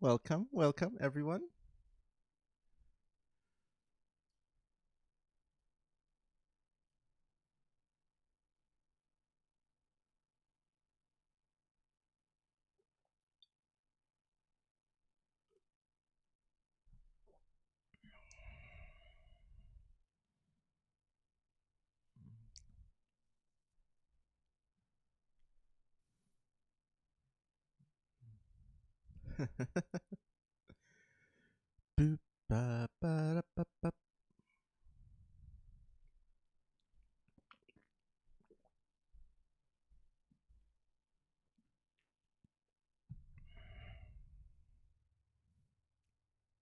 Welcome, welcome, everyone. Boop, ba, ba, da, ba, ba.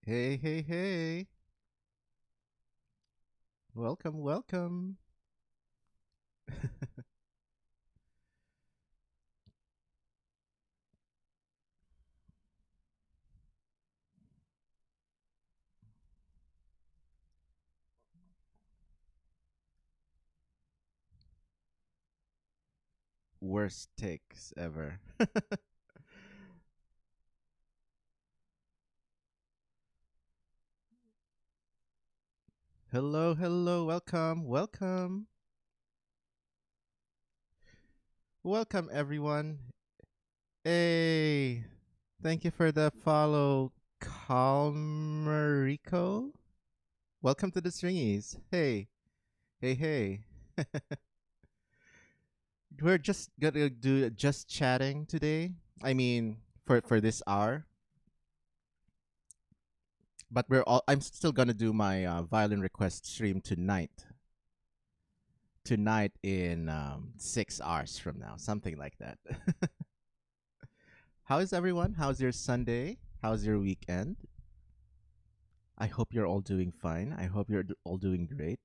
Hey, hey, hey. Welcome, welcome. Worst takes ever. Hello, hello, welcome, welcome. Welcome, everyone. Hey, thank you for the follow, Calmerico. Welcome to the Stringies. Hey, hey, hey. We're just gonna do just chatting today. I mean, for this hour, but we're all. I'm still gonna do my violin request stream tonight. Tonight in 6 hours from now, something like that. How is everyone? How's your Sunday? How's your weekend? I hope you're all doing fine. I hope you're all doing great.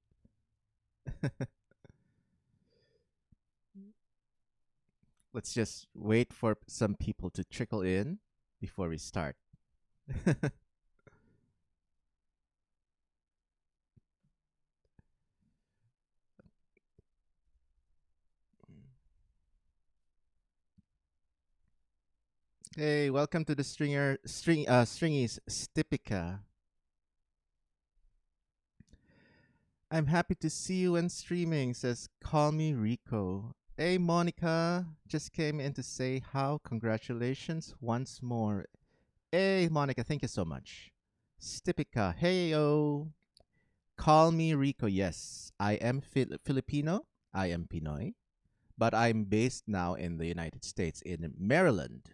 Let's just wait for some people to trickle in before we start. Hey, welcome to the Stringies Stipica. I'm happy to see you when streaming, says Call Me Rico. Hey, Monica, just came in to say how. Congratulations once more. Hey, Monica, thank you so much. Stipica, hey, yo. Call me Rico. Yes, I am Filipino. I am Pinoy, but I'm based now in the United States, in Maryland.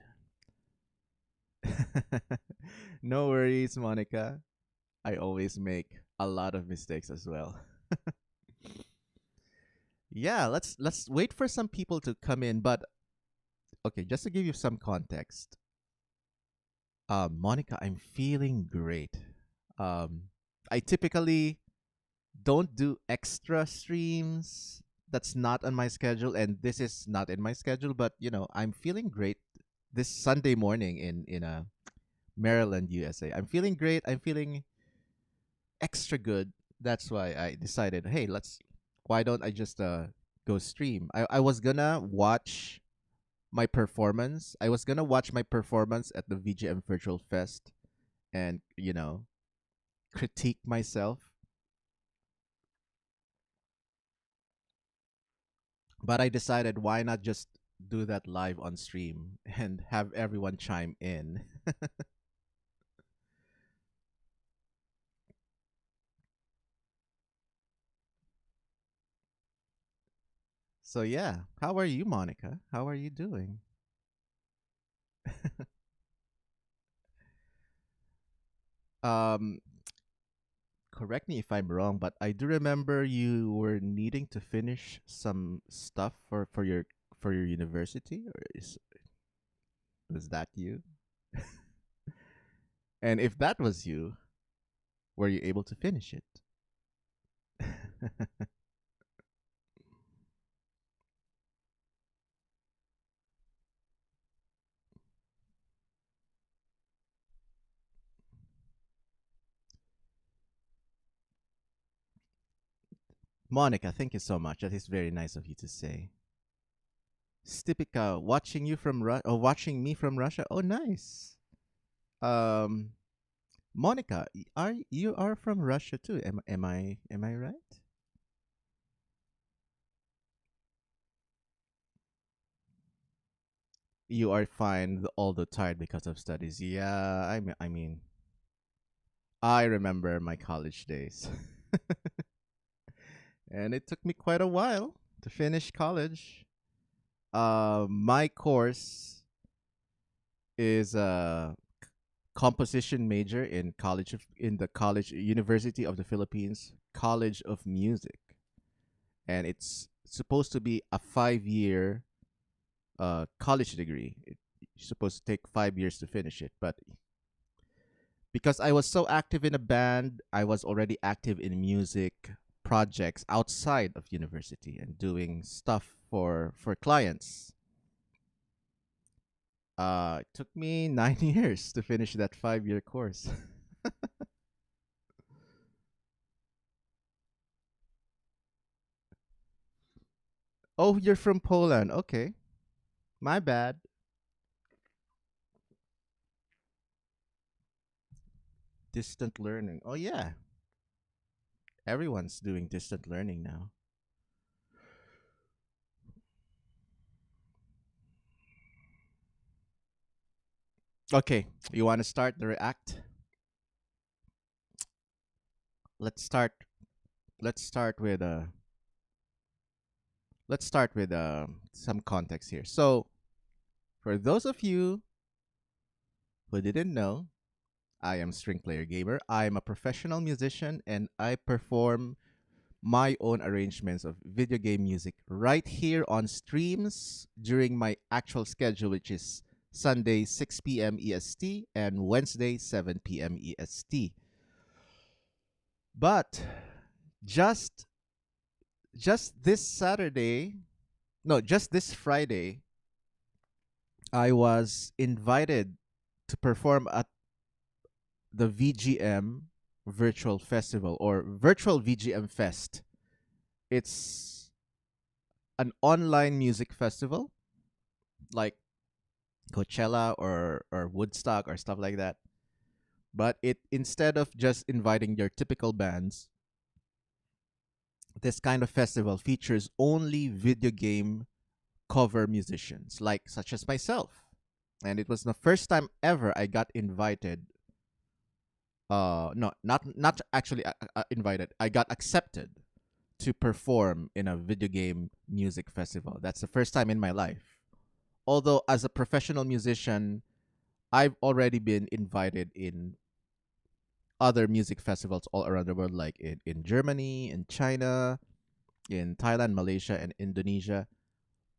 No worries, Monica. I always make a lot of mistakes as well. Yeah, let's wait for some people to come in. But okay, just to give you some context, Monica, I'm feeling great. Um, I typically don't do extra streams. That's not on my schedule, and this is not in my schedule. But I'm feeling great this Sunday morning in Maryland, USA. I'm feeling great. I'm feeling extra good. That's why I decided, hey, let's. Why don't I just go stream? I was gonna watch my performance. I was gonna watch my performance at the VGM Virtual Fest, and critique myself. But I decided, why not just do that live on stream and have everyone chime in? So yeah, how are you, Monica? How are you doing? um, Correct me if I'm wrong, but I do remember you were needing to finish some stuff for your university, or was that you? And if that was you, were you able to finish it? Monica, thank you so much. That is very nice of you to say. Stipika, watching you from watching me from Russia. Oh, nice. Um, Monica, you are from Russia too? Am I right? You are fine, although tired because of studies. Yeah, I mean, I remember my college days, and it took me quite a while to finish college. My course is a composition major in the College University of the Philippines College of Music, and it's supposed to be a 5 year college degree. You're supposed to take 5 years to finish it, but because I was so active in a band, I was already active in music projects outside of university and doing stuff for clients. It took me 9 years to finish that 5 year course. Oh, you're from Poland. Okay. My bad. Distant learning. Oh, yeah. Everyone's doing distant learning now. Okay. You want to start the react? Let's start. Let's start with some context here. So, for those of you who didn't know, I am String Player Gamer. I am a professional musician and I perform my own arrangements of video game music right here on streams during my actual schedule, which is Sunday 6 p.m. EST and Wednesday 7 p.m. EST. But just this Saturday, no, just this Friday, I was invited to perform at the VGM Virtual Festival or Virtual VGM Fest. It's an online music festival like Coachella or Woodstock or stuff like that. But it instead of just inviting your typical bands, this kind of festival features only video game cover musicians, like such as myself. And it was the first time ever I got invited. No, not actually invited. I got accepted to perform in a video game music festival. That's the first time in my life. Although as a professional musician, I've already been invited in other music festivals all around the world, like in Germany, in China, in Thailand, Malaysia, and Indonesia.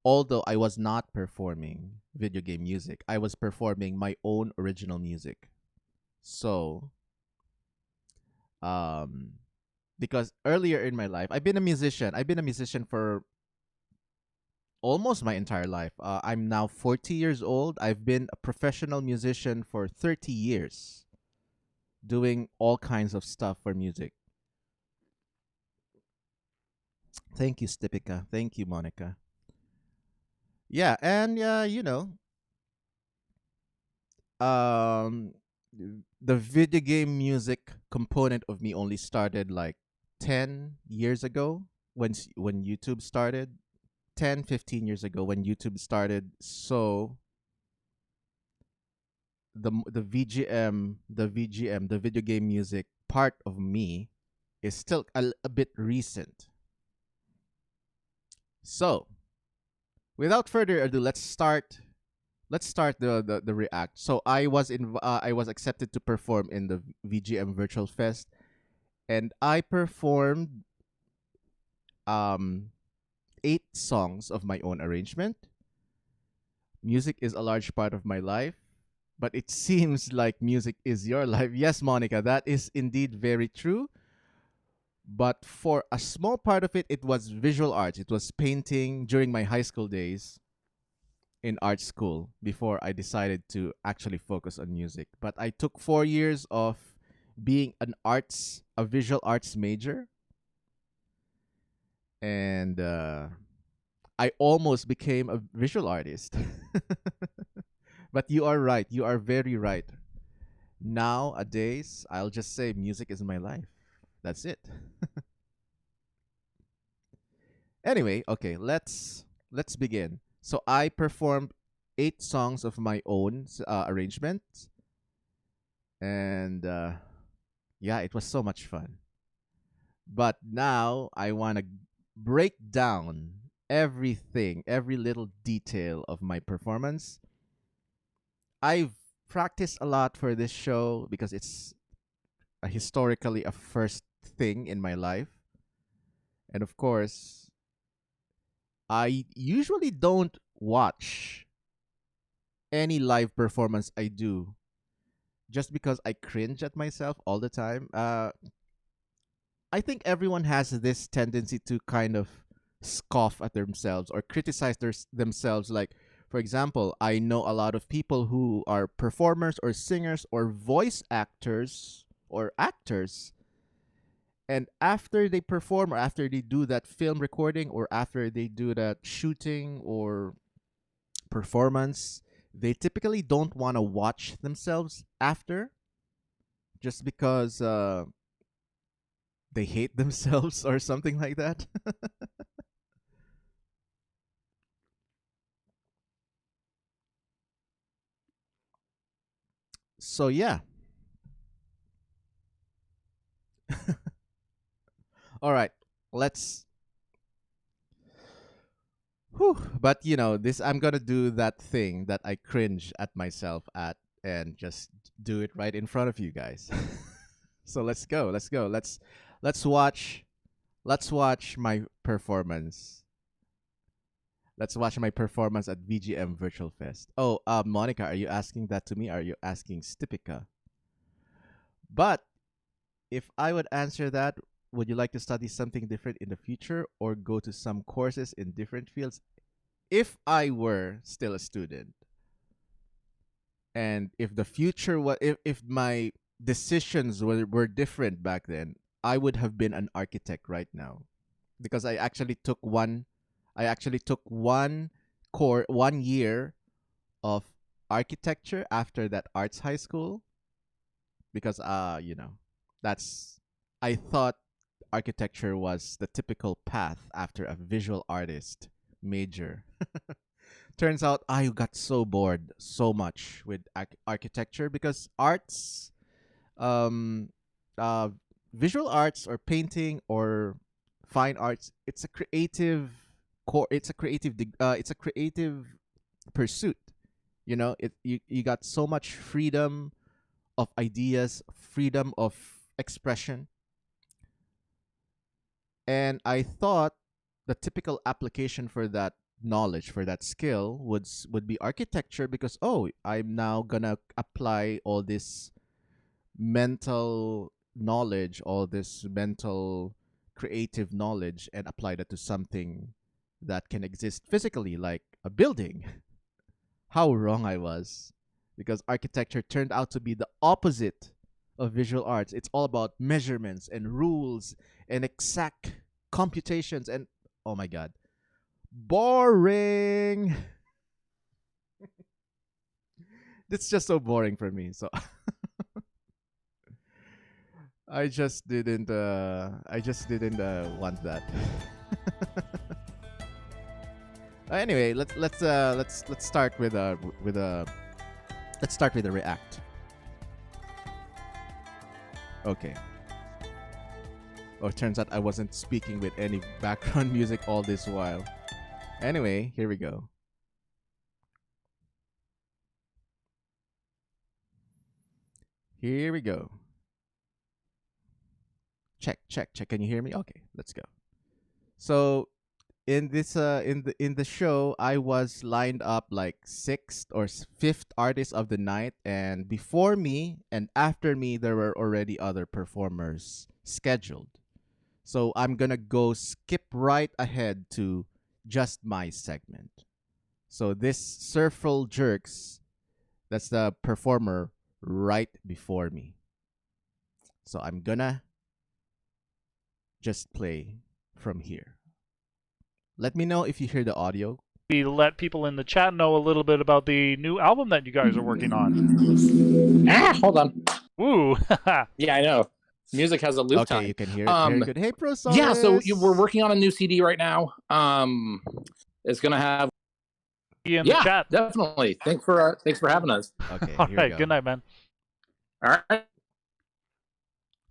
Although I was not performing video game music, I was performing my own original music. So, um, because earlier in my life, I've been a musician. I've been a musician for almost my entire life. I'm now 40 years old. I've been a professional musician for 30 years, doing all kinds of stuff for music. Thank you, Stipika. Thank you, Monica. Yeah, and um, the video game music component of me only started like 10 years ago when YouTube started. 10, 15 years ago when YouTube started. So the video game music part of me is still a bit recent. So, without further ado, let's start the react. So I was accepted to perform in the VGM Virtual Fest, and I performed um 8 songs of my own arrangement. Music is a large part of my life, but it seems like music is your life. Yes, Monica, that is indeed very true. But for a small part of it, it was visual arts. It was painting during my high school days in art school before I decided to actually focus on music. But I took 4 years of being a visual arts major, and I almost became a visual artist. But you are right. You are very right. Nowadays, I'll just say music is my life. That's it. Anyway, okay, let's begin. So I performed 8 songs of my own arrangement, and yeah, it was so much fun. But now I want to break down everything, every little detail of my performance. I've practiced a lot for this show because it's historically a first thing in my life. And of course, I usually don't watch any live performance I do just because I cringe at myself all the time. I think everyone has this tendency to kind of scoff at themselves or criticize themselves. Like, for example, I know a lot of people who are performers or singers or voice actors or actors. And after they perform or after they do that film recording or after they do that shooting or performance, they typically don't want to watch themselves after just because they hate themselves or something like that. So yeah. All right. Let's whew, but this I'm going to do that thing that I cringe at myself at and just do it right in front of you guys. So let's go. Let's go. Let's watch let's watch my performance. Let's watch my performance at VGM Virtual Fest. Oh, Monica, are you asking that to me? Are you asking Stipika? But if I would answer that, would you like to study something different in the future or go to some courses in different fields? If I were still a student and if the future was, if my decisions were different back then, I would have been an architect right now because I actually took one year of architecture after that arts high school because that's I thought architecture was the typical path after a visual artist major. Turns out I got so bored so much with architecture because arts, um, uh, visual arts or painting or fine arts, it's a creative core. It's a creative pursuit. You got so much freedom of ideas, freedom of expression. And I thought the typical application for that knowledge, for that skill, would be architecture because I'm now gonna apply all this mental knowledge, all this mental creative knowledge, and apply that to something that can exist physically, like a building. How wrong I was. Because architecture turned out to be the opposite of visual arts. It's all about measurements and rules and exact computations and oh my god. Boring. It's just so boring for me. So I just didn't want that. Anyway, let's start with a let's start with a react. Okay. Oh, turns out I wasn't speaking with any background music all this while. Anyway, here we go. Here we go. Check, check, check. Can you hear me? Okay, let's go. So in the show, I was lined up like sixth or fifth artist of the night, and before me and after me, there were already other performers scheduled. So I'm gonna go skip right ahead to just my segment. So this Surful Jerks, that's the performer right before me. So I'm gonna just play from here. Let me know if you hear the audio. We let people in the chat know a little bit about the new album that you guys are working on. Hold on. Woo! Yeah, I know. Music has a loop Okay, time. you can hear it very good. Hey, Pro Solis. Yeah, so we're working on a new CD right now. It's gonna have in the chat. Definitely. Thanks for having us. Okay, All here right, we go. good night, man. All right.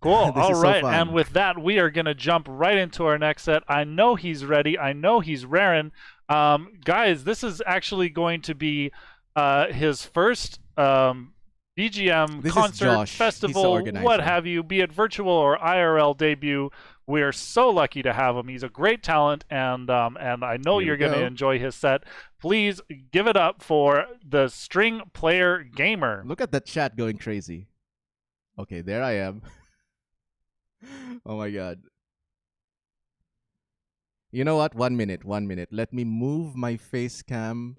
Cool. This All is so right, fun. and with that, we are gonna jump right into our next set. I know he's ready. I know he's raring. Guys, this is actually going to be his first VGM This is concert, Josh. He's the festival, organizer. what have you, be it virtual or IRL debut. We're so lucky to have him. He's a great talent, and I know Here you're we going to go. enjoy his set. Please give it up for the String Player Gamer. Look at that chat going crazy. Okay, there I am. Oh my god. You know what? 1 minute, 1 minute. Let me move my face cam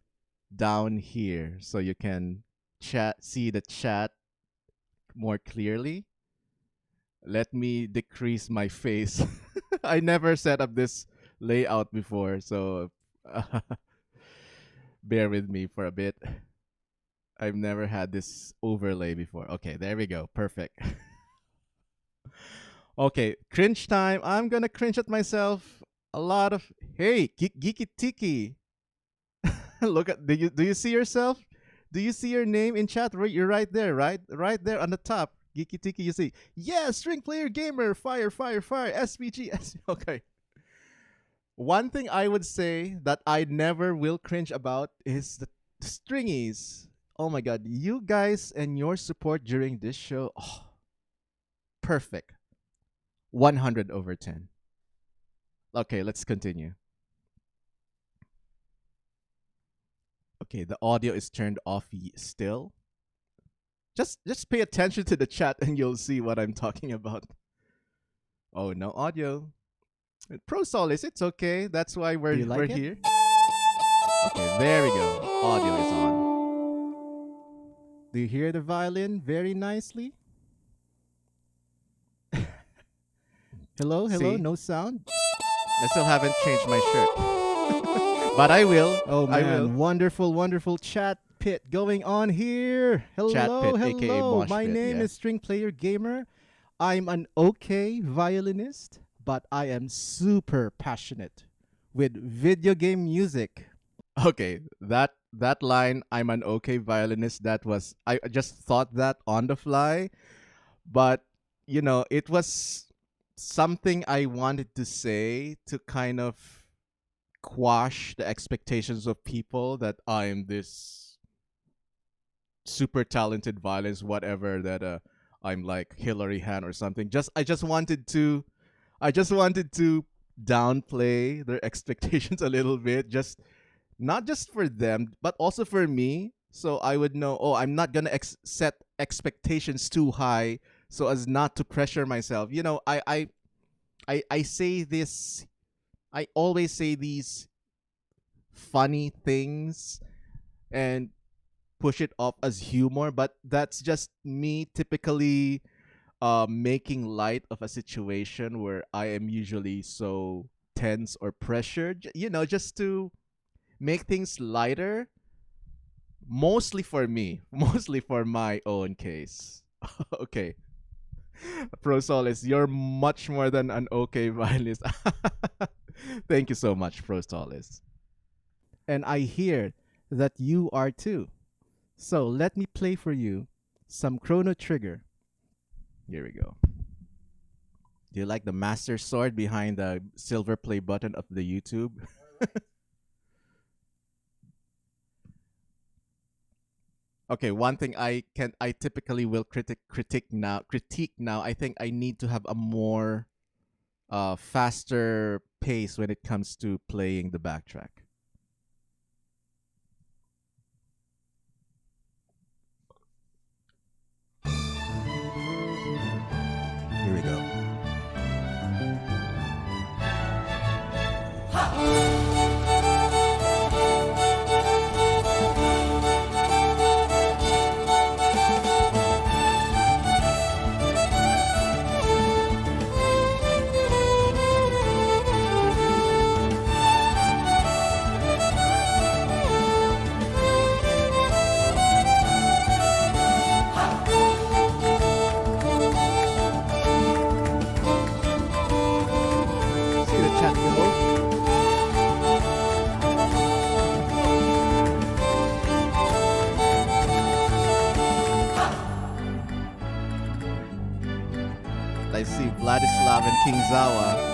down here so you can see the chat more clearly. Let me decrease my face. I never set up this layout before, so bear with me for a bit. I've never had this overlay before. Okay, there we go. Perfect. Okay, cringe time. I'm gonna cringe at myself. A lot of hey, geeky tiki. Look at do you see yourself? Do you see your name in chat? You're right there, right? Right there on the top. Geeky tiki, you see. Yeah, string player gamer, fire, fire, fire, SVG. Okay. One thing I would say that I never will cringe about is the stringies. Oh my god, you guys and your support during this show, perfect. 100/10. Okay, let's continue. Okay, the audio is turned off still. Just pay attention to the chat and you'll see what I'm talking about. Oh, no audio. Pro Solis, it's okay. That's why we're here. Okay, there we go. Audio is on. Do you hear the violin very nicely? Hello, hello, See? no sound? I still haven't changed my shirt. But I will. Oh man, I will. Wonderful, wonderful chat pit going on here. Hello, chat pit, hello. AKA Mosh my pit, name is String Player Gamer. I'm an okay violinist, but I am super passionate with video game music. Okay, that line, I'm an okay violinist, that was, I just thought that on the fly, but you know, it was something I wanted to say to kind of quash the expectations of people that I'm this super talented violinist, whatever, that I'm like Hillary Han or something. I just wanted to downplay their expectations a little bit, just not just for them, but also for me. So I would know, oh, I'm not gonna set expectations too high so as not to pressure myself. You know, I say this, I always say these funny things and push it off as humor, but that's just me typically making light of a situation where I am usually so tense or pressured, you know, just to make things lighter, mostly for me, mostly for my own case. Okay. Pro Solis, you're much more than an okay violinist. Thank you so much, Pro Solis. And I hear that you are too. So let me play for you some Chrono Trigger. Here we go. Do you like the master sword behind the silver play button of the YouTube? Okay, one thing I typically will critique now. I think I need to have a more faster pace when it comes to playing the backtrack. Here we go. and King Zawa.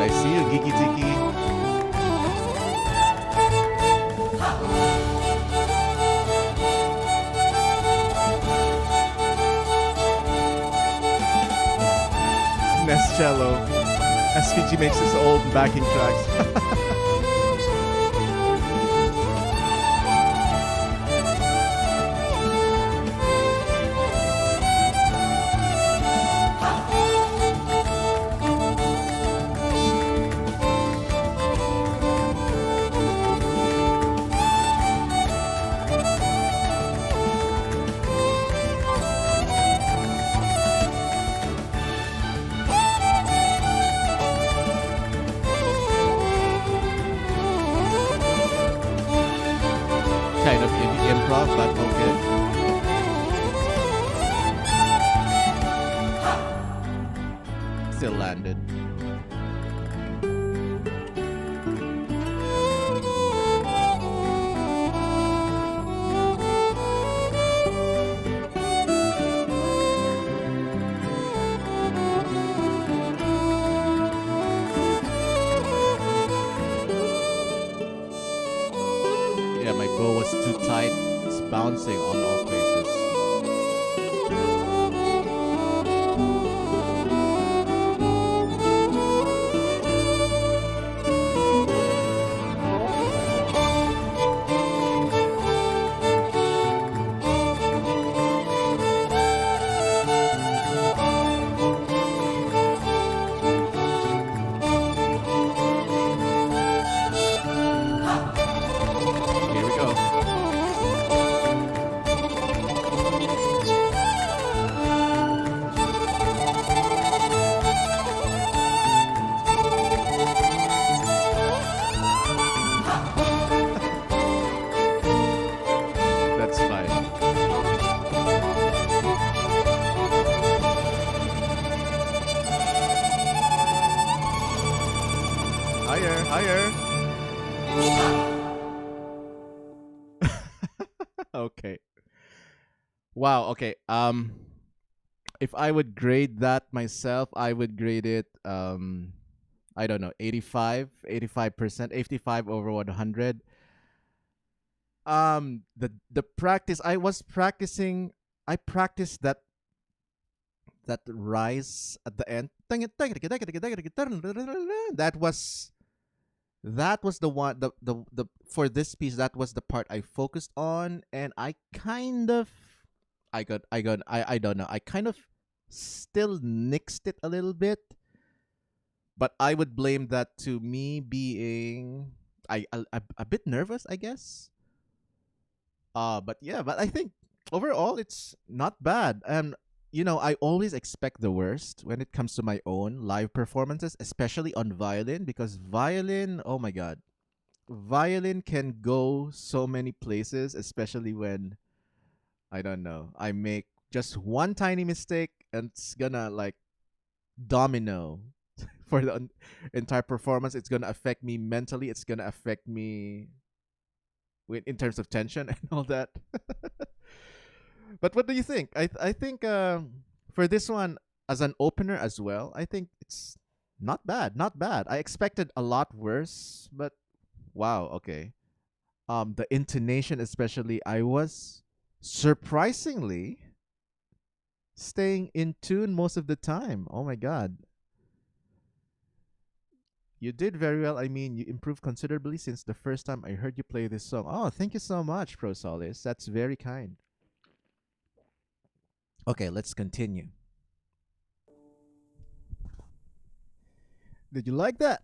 I see you, Gigi Tiki. Nescello. SVG makes his old backing tracks. Kind of improv, but okay. Still landed. Yeah, my bow was too tight. It's bouncing on all places. Here we go. That's fine. Higher, higher. Okay. Wow, okay. If I would grade that myself, I would grade it I don't know, 85%, 85 over 100. The practice I practiced that rise at the end. That was the one the for this piece that was the part I focused on, and I don't know, I kind of still nixed it a little bit, but I would blame that to me being a bit nervous, I guess. But yeah, but I think overall it's not bad. And I always expect the worst when it comes to my own live performances, especially on violin, because violin, oh my god, violin can go so many places, especially when I don't know, I make just one tiny mistake and it's gonna like domino for the entire performance. It's gonna affect me mentally. It's gonna affect me in terms of tension and all that. But what do you think? I think for this one as an opener as well, I think it's not bad. Not bad. I expected a lot worse, but wow. Okay. The intonation, especially, I was surprisingly staying in tune most of the time. Oh my god. You did very well. I mean, you improved considerably since the first time I heard you play this song. Oh, thank you so much, Pro Solis. That's very kind. Okay, let's continue. Did you like that?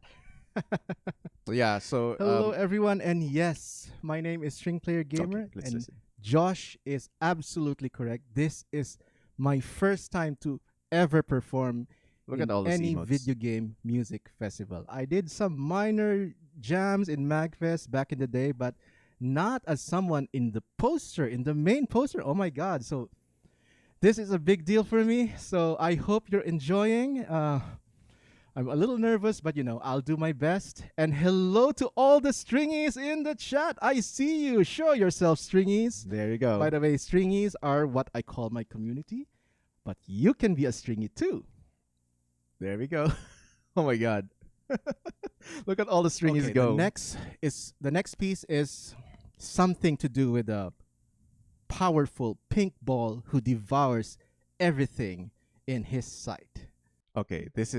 Yeah, so Hello, everyone, and yes, my name is String Player Gamer, okay, let's and listen. Josh is absolutely correct. This is my first time to ever perform Look in at all those any emotes. video game music festival. I did some minor jams in MagFest back in the day, but not as someone in the poster, in the main poster. Oh my God! So this is a big deal for me. So I hope you're enjoying. I'm a little nervous, but I'll do my best. And hello to all the stringies in the chat. I see you. Show yourself, stringies. There you go. By the way, stringies are what I call my community, but you can be a stringy too. There we go. Oh my God. Look at all the stringies Okay, go. the next piece is something to do with a powerful pink ball who devours everything in his sight. Okay, this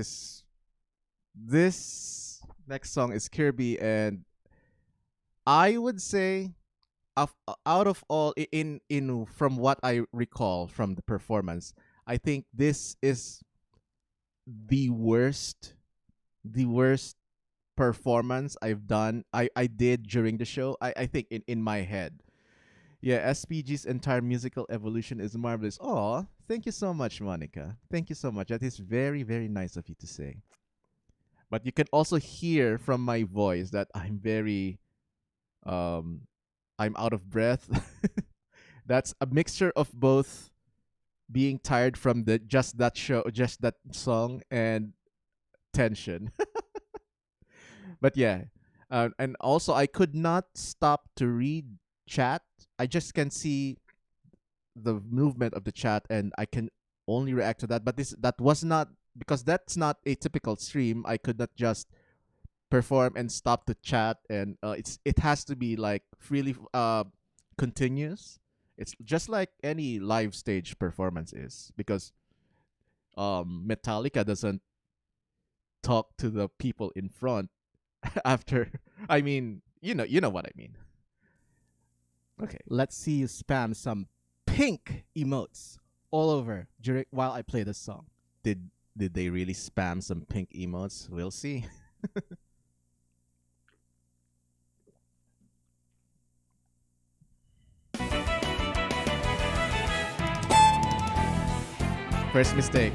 next song is Kirby, and I would say out of all in from what I recall from the performance, I think this is the worst performance I've done. I did during the show. I think in my head. Yeah, SPG's entire musical evolution is marvelous. Oh, thank you so much, Monica. Thank you so much. That is very, very nice of you to say. But you can also hear from my voice that um I'm out of breath. That's a mixture of both being tired from the just that song, and tension. But yeah, and also I could not stop to read chat. I just can see the movement of the chat, and I can only react to that. But that was not, because that's not a typical stream. I could not just perform and stop the chat, and it has to be like freely continuous. It's just like any live stage performance is, because Metallica doesn't talk to the people in front after. I mean, you know what I mean. Okay. Let's see you spam some pink emotes all over while I play this song. Did they really spam some pink emotes? We'll see. First mistake.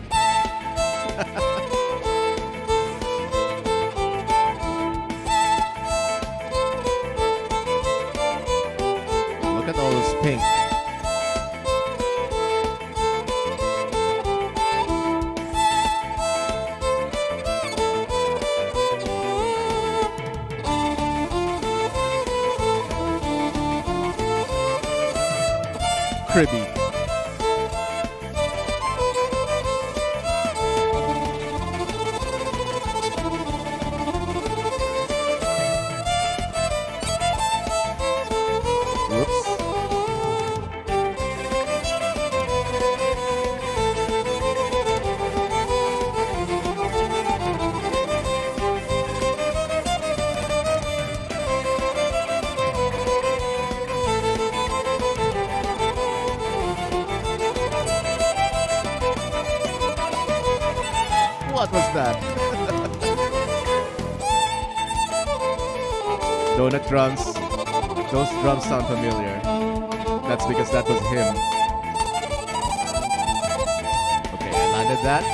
Look at all those pink. Cribby. Whoops. What was that? Donut drums. Those drums sound familiar. That's because that was him. Okay, I landed that.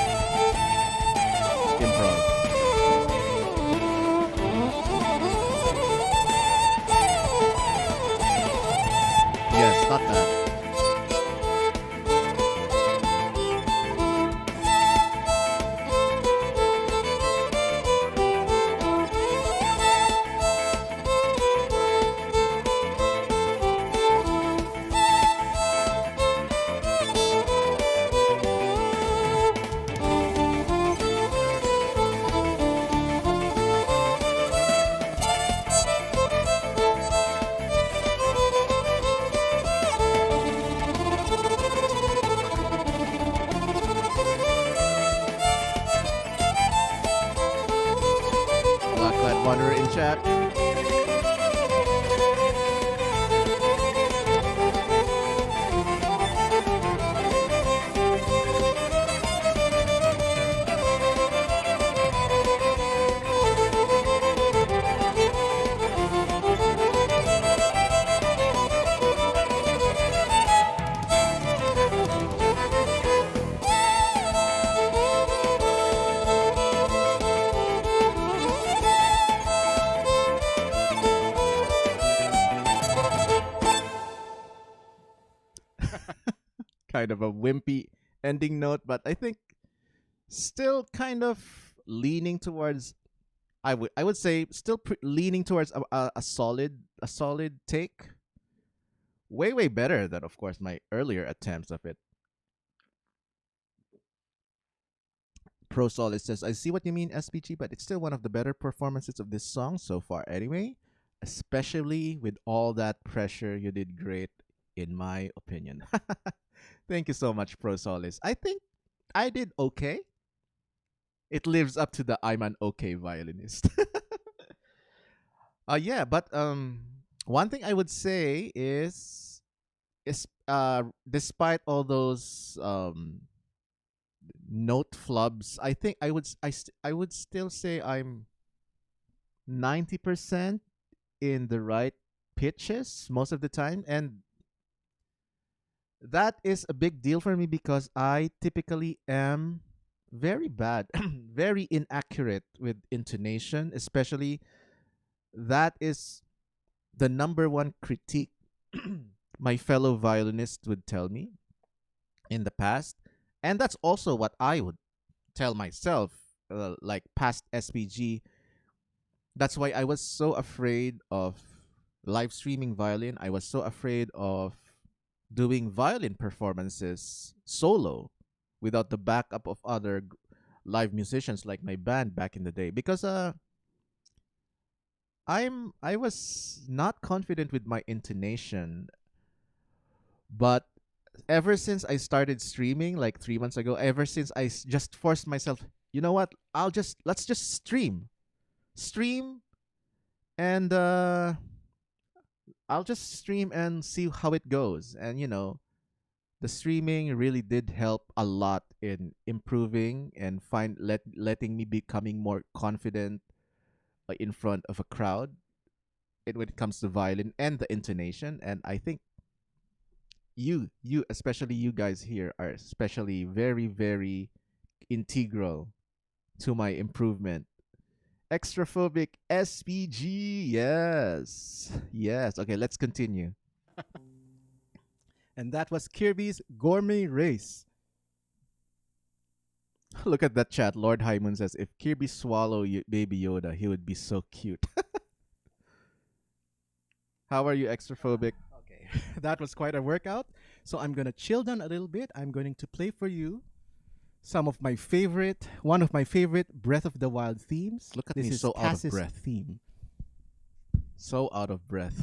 Improv. Yes, not that. genre in chat. Kind of a wimpy ending note, but I think still kind of leaning towards. I would say still leaning towards a solid take. Way better than of course my earlier attempts of it. Pro Solid says, I see what you mean, SPG, but it's still one of the better performances of this song so far anyway. Especially with all that pressure, you did great, in my opinion. Thank you so much, Pro Solis. I think I did okay. It lives up to the I'm an okay violinist. Yeah, but one thing I would say is despite all those note flubs, I think I would still say I'm 90% in the right pitches most of the time, and that is a big deal for me because I typically am very bad, very inaccurate with intonation, especially that is the number one critique my fellow violinists would tell me in the past. And that's also what I would tell myself, like past SPG. That's why I was so afraid of live streaming violin. I was so afraid of doing violin performances solo without the backup of other live musicians like my band back in the day because I was not confident with my intonation, but ever since I started streaming like 3 months ago, ever since just forced myself, you know what? Let's just stream and I'll just stream and see how it goes. And the streaming really did help a lot in improving and letting me becoming more confident in front of a crowd when it comes to violin and the intonation. And I think you especially you guys here are especially very very integral to my improvement. Extraphobic SPG, yes. Okay, let's continue. And that was Kirby's Gourmet Race. Look at that chat. Lord Hyman says, if Kirby swallow Baby Yoda, he would be so cute. How are you, extraphobic? Okay, that was quite a workout. So I'm gonna chill down a little bit. I'm going to play for you one of my favorite Breath of the Wild themes. Look at This me, is so out of Cass's breath. theme. So out of breath.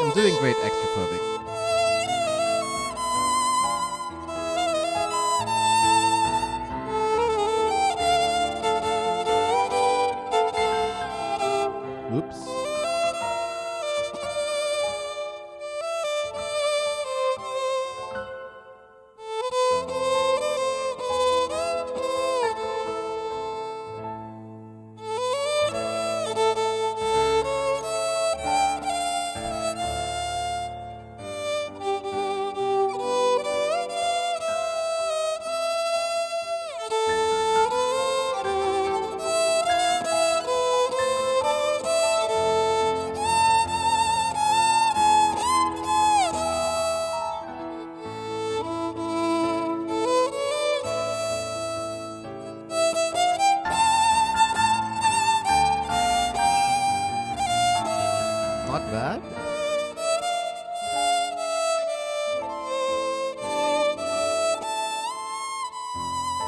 I'm doing great, extraphobic. Oops.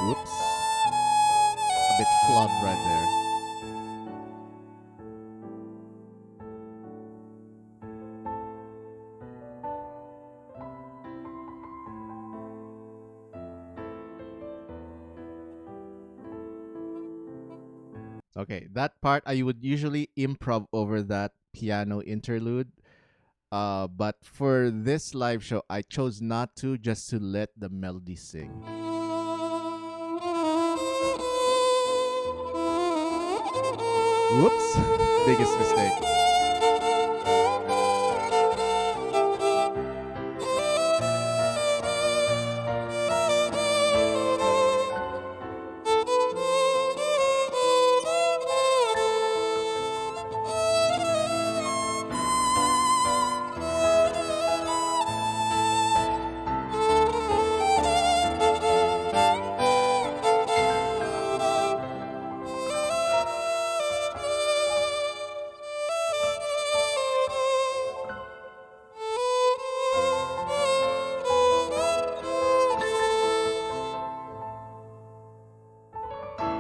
Whoops. A bit flubbed right there. Okay, that part I would usually improv over that piano interlude. But for this live show, I chose not to, just to let the melody sing. Whoops. Biggest mistake.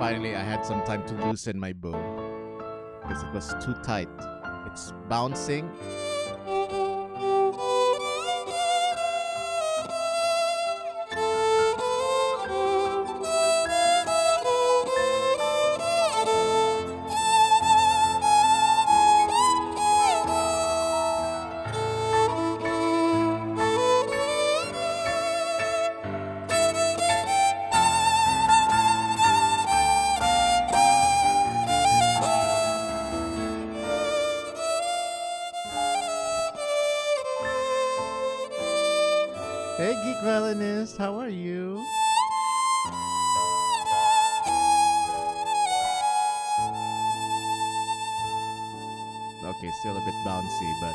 Finally, I had some time to loosen my bow because it was too tight. It's bouncing. Hey, Geek Violinist, how are you? Okay, still a bit bouncy, but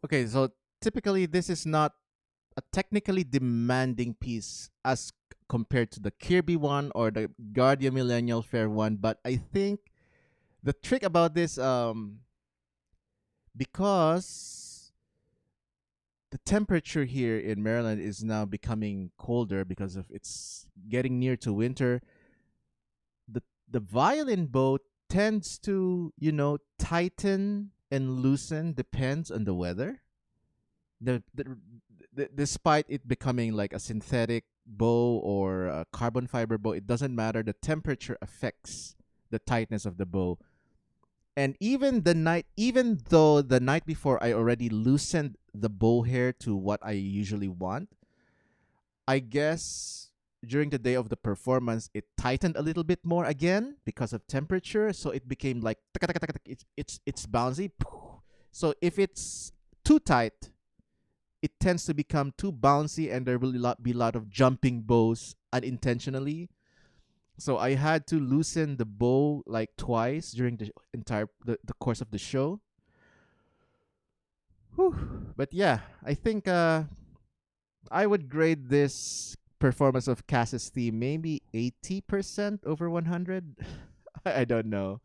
okay. So typically, this is not a technically demanding piece as compared to the Kirby one or the Guardian Millennial Fair one. But I think the trick about this, because the temperature here in Maryland is now becoming colder because of it's getting near to winter. The the violin bow tends to, tighten and loosen depends on the weather. Despite it becoming like a synthetic bow or a carbon fiber bow, it doesn't matter. The temperature affects the tightness of the bow. And even though the night before I already loosened the bow hair to what I usually want, I guess during the day of the performance it tightened a little bit more again because of temperature, so it became like it's bouncy. So if it's too tight, it tends to become too bouncy and there will be a lot of jumping bows unintentionally. So I had to loosen the bow like twice during the course of the show. Whew. But yeah, I think I would grade this performance of Cass's theme maybe 80% over 100. I don't know.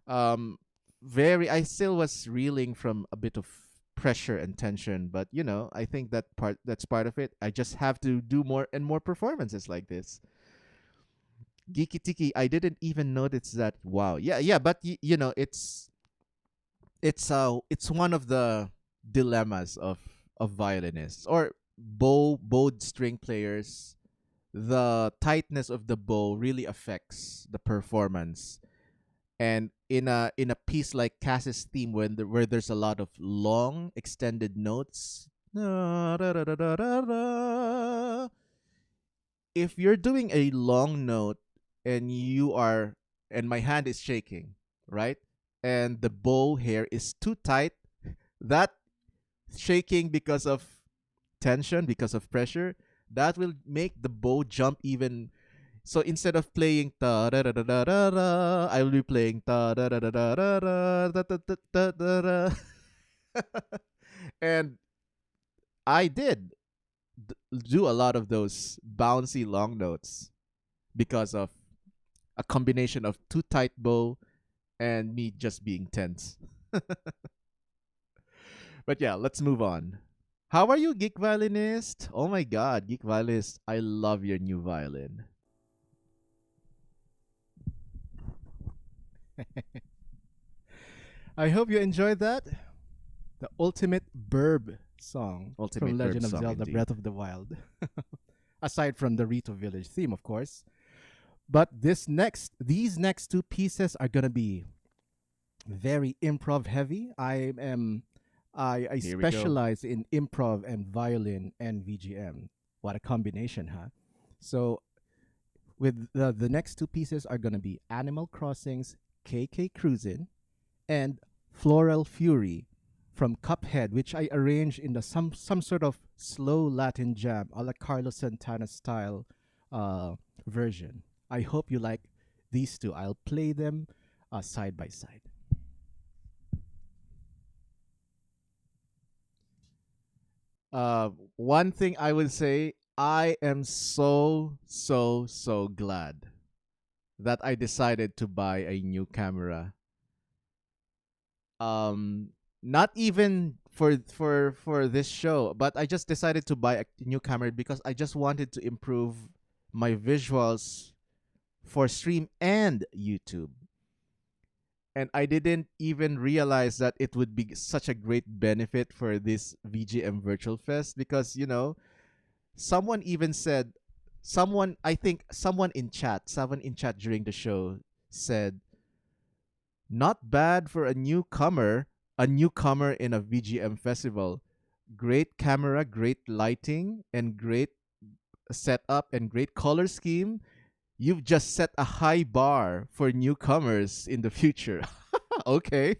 Um very I still was reeling from a bit of pressure and tension, but I think that's part of it. I just have to do more and more performances like this. Geeky Tiki, I didn't even notice that. Wow. Yeah, yeah, but it's one of the dilemmas of violinists or bowed string players. The tightness of the bow really affects the performance. And in a piece like Cass's theme, where there's a lot of long extended notes, if you're doing a long note and and my hand is shaking, right? And the bow hair is too tight, that shaking because of tension, because of pressure, that will make the bow jump even. So instead of playing ta da da da da da da, I will be playing ta da da da da da da da da da da da. And I did do a lot of those bouncy long notes because of a combination of too tight bow and me just being tense. But yeah, let's move on. How are you, Geek Violinist? Oh my god, Geek Violinist, I love your new violin. I hope you enjoyed that. The ultimate burb song Ultimate from burb Legend of song, Zelda indeed. Breath of the Wild. Aside from the Rito Village theme, of course. But these next two pieces are gonna be very improv heavy. I Here we go. specialize in improv and violin and VGM. What a combination, huh? So with the next two pieces are gonna be Animal Crossing's KK Cruisin' and Floral Fury from Cuphead, which I arranged in some sort of slow Latin jam a la Carlos Santana style version. I hope you like these two. I'll play them side by side. One thing I would say, I am so glad that I decided to buy a new camera. Um, Not even for this show, but I just decided to buy a new camera because I just wanted to improve my visuals for stream and YouTube. And I didn't even realize that it would be such a great benefit for this VGM Virtual Fest because, someone even said, I think someone in chat during the show said, not bad for a newcomer in a VGM festival. Great camera, great lighting, and great setup and great color scheme. You've just set a high bar for newcomers in the future. Okay.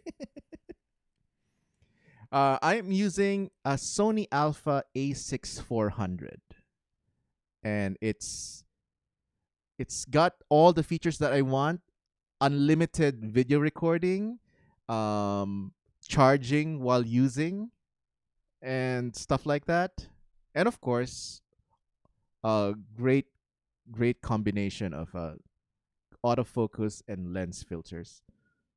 I'm using a Sony Alpha A6400, and it's got all the features that I want: unlimited video recording, um, charging while using, and stuff like that. And of course, a great combination of autofocus and lens filters.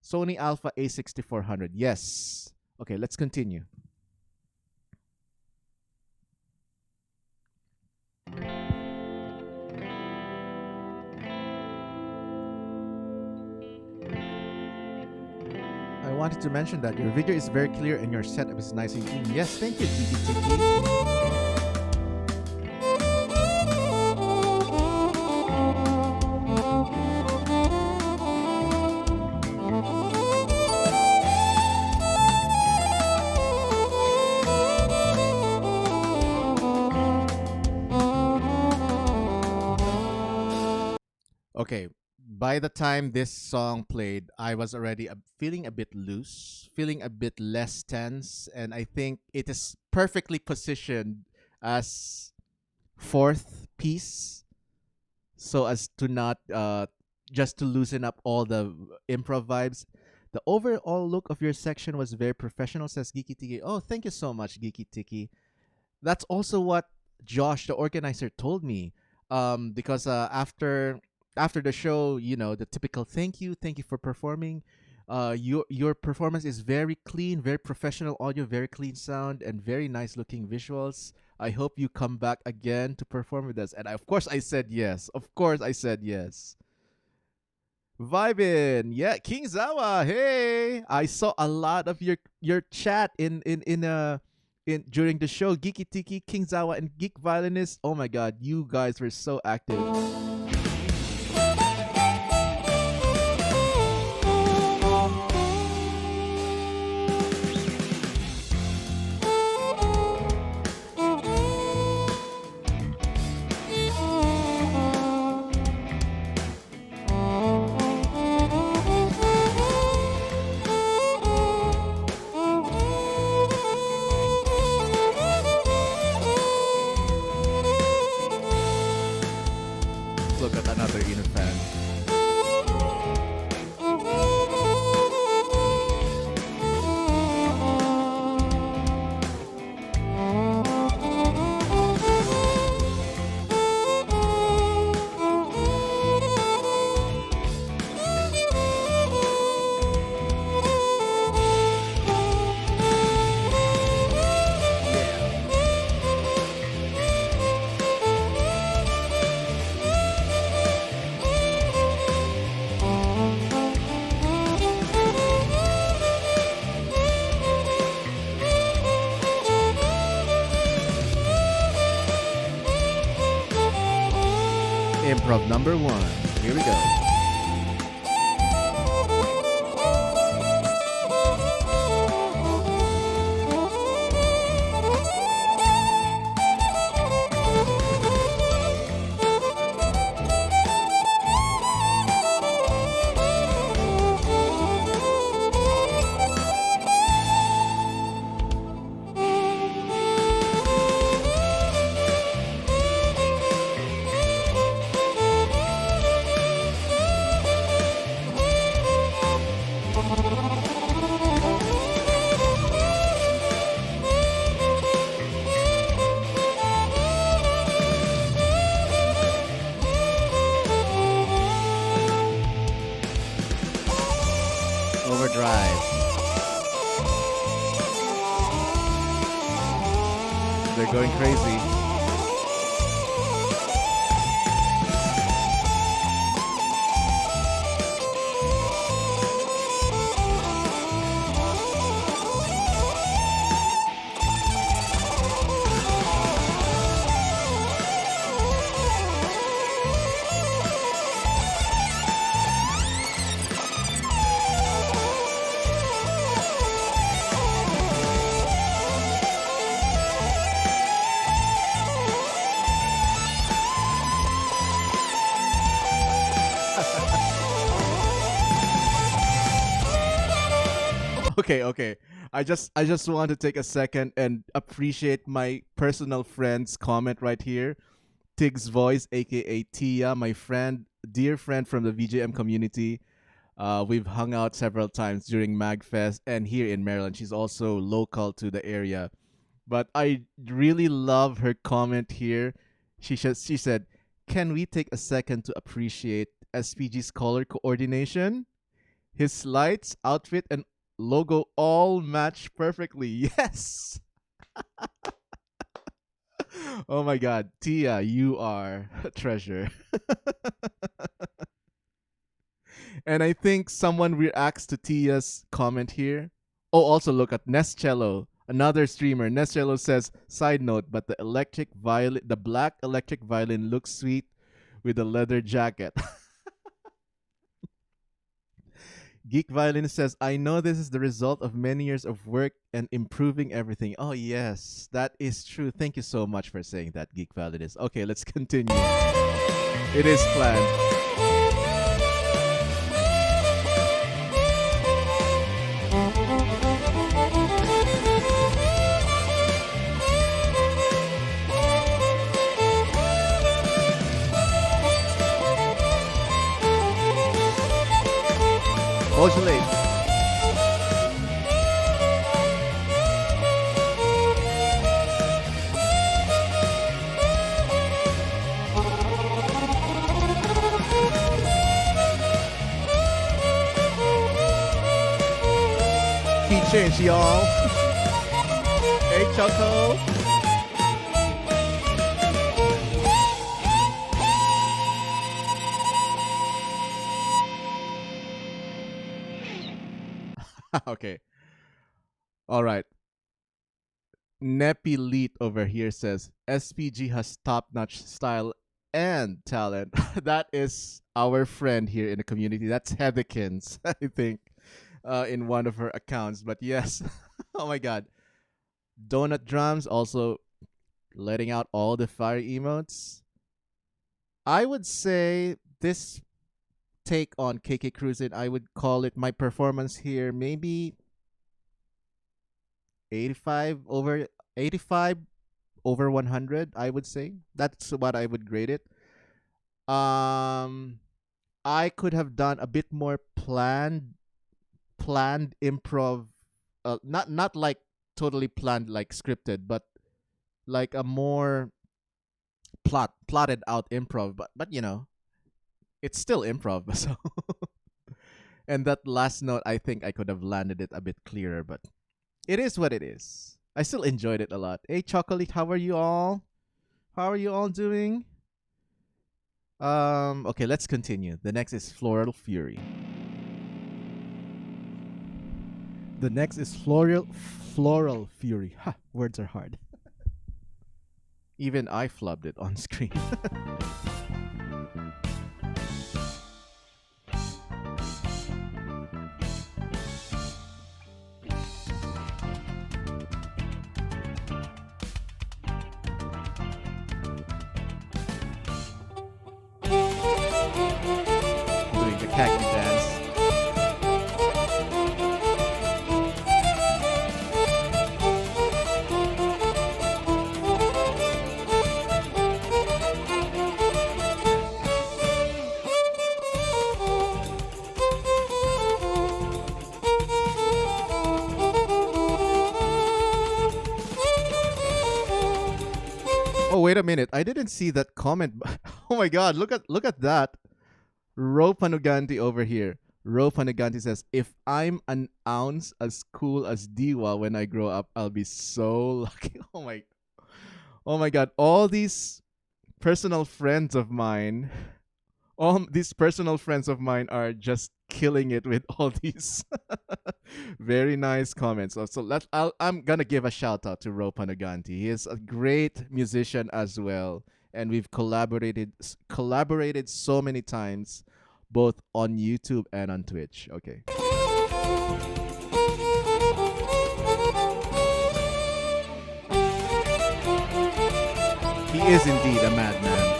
Sony Alpha A6400. Yes. Okay, let's continue. I wanted to mention that your video is very clear and your setup is nice and clean. Yes, thank you, Tiki Tiki. Okay, by the time this song played, I was already feeling a bit loose, feeling a bit less tense, and I think it is perfectly positioned as fourth piece, so as to not just to loosen up all the improv vibes. The overall look of your section was very professional, says Geeky Tiki. Oh, thank you so much, Geeky Tiki. That's also what Josh, the organizer, told me. Because after the show, the typical thank you for performing. Your performance is very clean, very professional audio, very clean sound, and very nice looking visuals. I hope you come back again to perform with us. And of course, I said yes. Of course, I said yes. Vibin, yeah, King Zawa. Hey, I saw a lot of your chat in during the show. Geeky Tiki, King Zawa, and Geek Violinist. Oh my God, you guys were so active. Improv number 1. Here we go. Overdrive. They're going crazy. Okay. I just want to take a second and appreciate my personal friend's comment right here. Tig's voice, aka Tia, my friend, dear friend from the VGM community. We've hung out several times during MagFest and here in Maryland. She's also local to the area. But I really love her comment here. She said, "Can we take a second to appreciate SPG's color coordination? His lights, outfit, and logo all match perfectly." Yes. Oh my God, Tia, you are a treasure. And I think someone reacts to Tia's comment here. Oh, also look at Nescello, another streamer. Nescello says, "Side note, but the black electric violin looks sweet with a leather jacket." Geek Violin says, "I know this is the result of many years of work and improving everything." Oh, yes, that is true. Thank you so much for saying that, Geek Violinist. Okay, let's continue. It is planned. Modulate. Key change, y'all. Hey, Choco. Okay. All right. Neppy Leet over here says SPG has top-notch style and talent. That is our friend here in the community. That's Heatherkins, I think, in one of her accounts. But yes, oh my God, Donut Drums also letting out all the fire emotes. I would say this take on KK Cruisin', I would call it my performance here maybe 85 over 100, I would say. That's what I would grade it. I could have done a bit more planned improv, not like totally planned like scripted, but like a more plotted out improv, but you know, it's still improv. So and that last note, I think I could have landed it a bit clearer, but it is what it is. I still enjoyed it a lot. Hey, Chocolate, how are you all? How are you all doing? Okay, let's continue. The next is Floral Fury. The next is Floral Fury. Ha, words are hard. Even I flubbed it on screen. Oh, wait a minute. I didn't see that comment. Oh my god, look at that. Ro Panuganti over here. Ro Panuganti says, "If I'm an ounce as cool as Diwa when I grow up, I'll be so lucky." Oh my god. All these personal friends of mine, all these personal friends of mine are just killing it with all these very nice comments. So I'm gonna give a shout out to Ro Panaganti. He is a great musician as well, and we've collaborated so many times, both on YouTube and on Twitch. Okay, he is indeed a madman.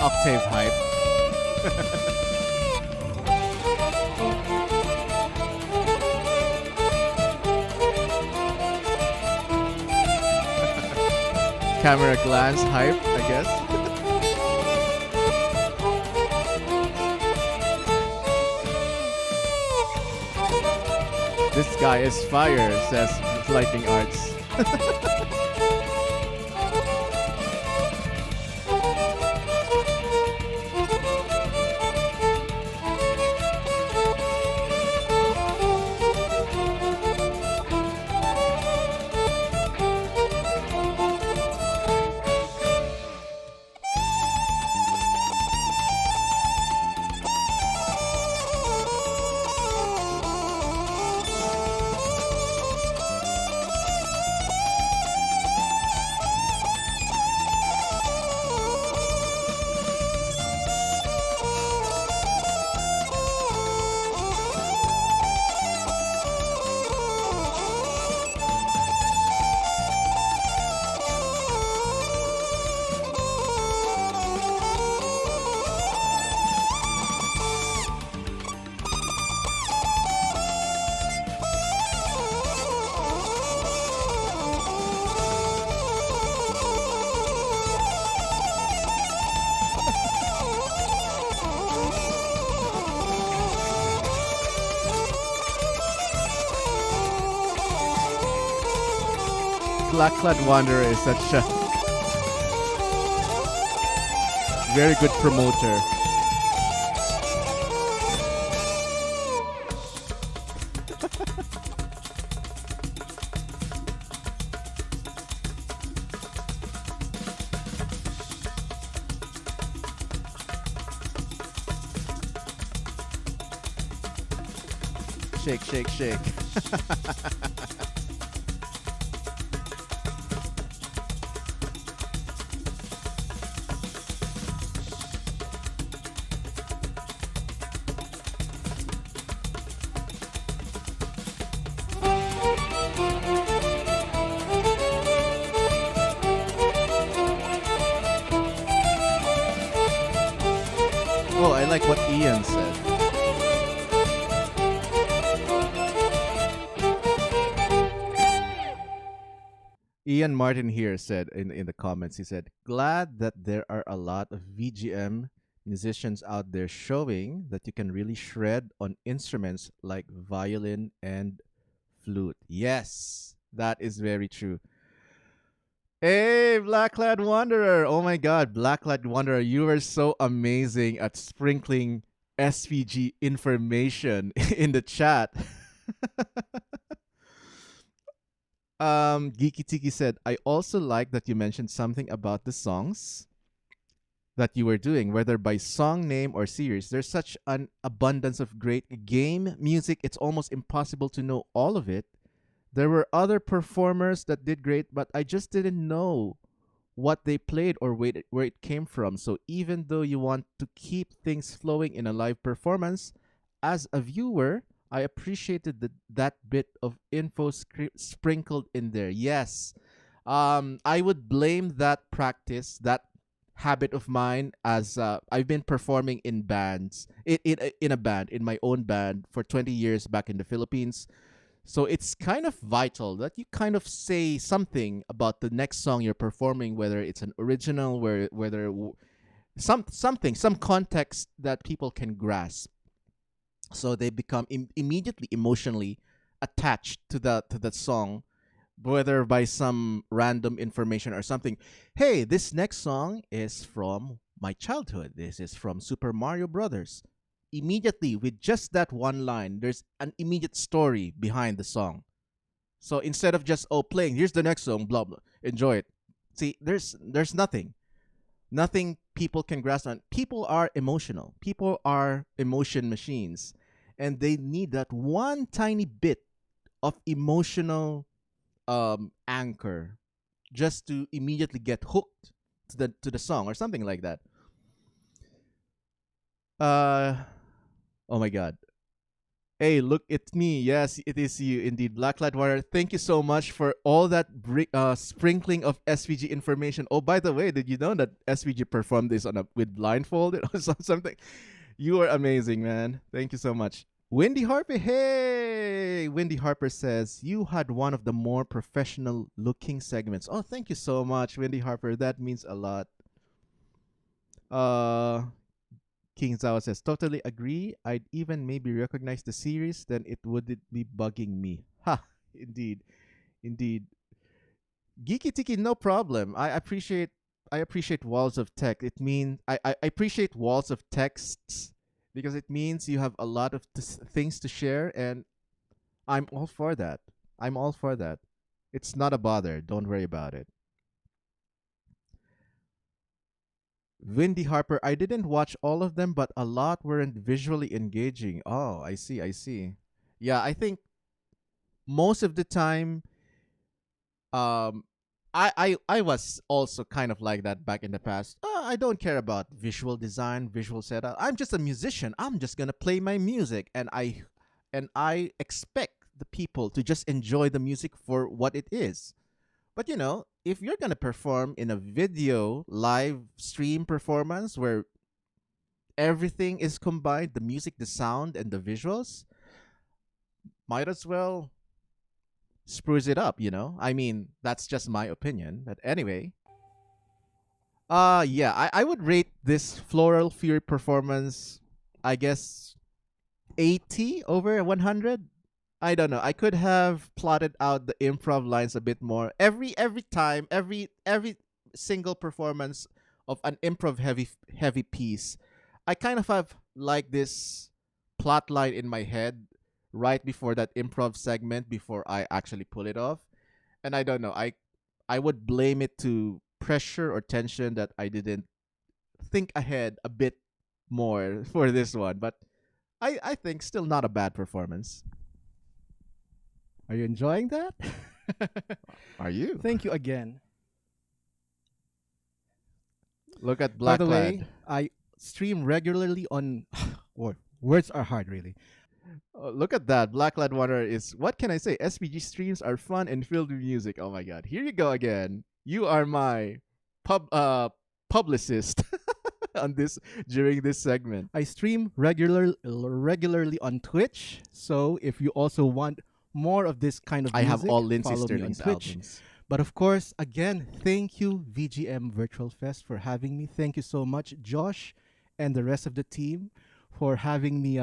Octave hype. Camera glance hype, I guess. This guy is fire, says Lightning Arts. Blackclad Wanderer is such a very good promoter. Shake, shake, shake. Oh, I like what Ian said. Ian Martin here said in the comments, he said, "Glad that there are a lot of VGM musicians out there showing that you can really shred on instruments like violin and flute." Yes, that is very true. Hey, Blackclad Wanderer. Oh my god, Blackclad Wanderer, you are so amazing at sprinkling SVG information in the chat. Geeky Tiki said, "I also like that you mentioned something about the songs. that you were doing, whether by song name or series. There's such an abundance of great game music, it's almost impossible to know all of it. There were other performers that did great, but I just didn't know what they played or where it came from. So even though you want to keep things flowing in a live performance, as a viewer, I appreciated that bit of info sprinkled in there. Yes, I would blame that practice, that habit of mine, as I've been performing in bands, in a band, in my own band for 20 years back in the Philippines. So it's kind of vital that you kind of say something about the next song you're performing, whether it's an original, whether some context that people can grasp, so they become immediately emotionally attached to the song, whether by some random information or something. Hey, this next song is from my childhood. This is from Super Mario Brothers. Immediately, with just that one line, there's an immediate story behind the song. So instead of just playing, here's the next song, blah blah, enjoy it. See, there's nothing people can grasp on. People are emotional. People are emotion machines, and they need that one tiny bit of emotional anchor just to immediately get hooked to the song or something like that. Uh oh my god. Hey, look, it's me. Yes, it is you indeed, Blacklight Warrior. Thank you so much for all that sprinkling of SVG information. Oh, by the way, did you know that SVG performed this with blindfolded or something? You are amazing, man. Thank you so much. Wendy Harper, hey! Wendy Harper says, you had one of the more professional looking segments. Oh, thank you so much, Wendy Harper. That means a lot. King Zhao says, totally agree. I'd even maybe recognize the series, then it wouldn't be bugging me. Ha! Indeed. Indeed. Geeky Tiki, no problem. I appreciate walls of text. It means I appreciate walls of texts because it means you have a lot of things to share, and I'm all for that. I'm all for that. It's not a bother. Don't worry about it. Windy Harper, I didn't watch all of them, but a lot weren't visually engaging. Oh, I see, I see. Yeah, I think most of the time, um, I was also kind of like that back in the past. I don't care about visual design, visual setup. I'm just a musician. I'm just gonna play my music, and I expect the people to just enjoy the music for what it is. But if you're gonna perform in a video live stream performance where everything is combined, the music, the sound, and the visuals, might as well spruce it up. I mean, that's just my opinion. But anyway, yeah, I would rate this Floral Fury performance, I guess, 80 over 100. I don't know. I could have plotted out the improv lines a bit more. Every time, every single performance of an improv heavy piece, I kind of have like this plot line in my head right before that improv segment before I actually pull it off. And I don't know. I would blame it to pressure or tension that I didn't think ahead a bit more for this one. But I think still not a bad performance. Are you enjoying that? Are you? Thank you again. Look at By the way, Blacklad. I stream regularly on. Or words are hard, really. Oh, look at that. Blacklad Water is, what can I say? SPG streams are fun and filled with music. Oh my god. Here you go again. You are my publicist on this during this segment. I stream regularly on Twitch. So if you also want more of this kind of I music, have all Lindsay follow me on Sterling's Twitch. albums. But of course, again, thank you VGM Virtual Fest for having me. Thank you so much, Josh, and the rest of the team for having me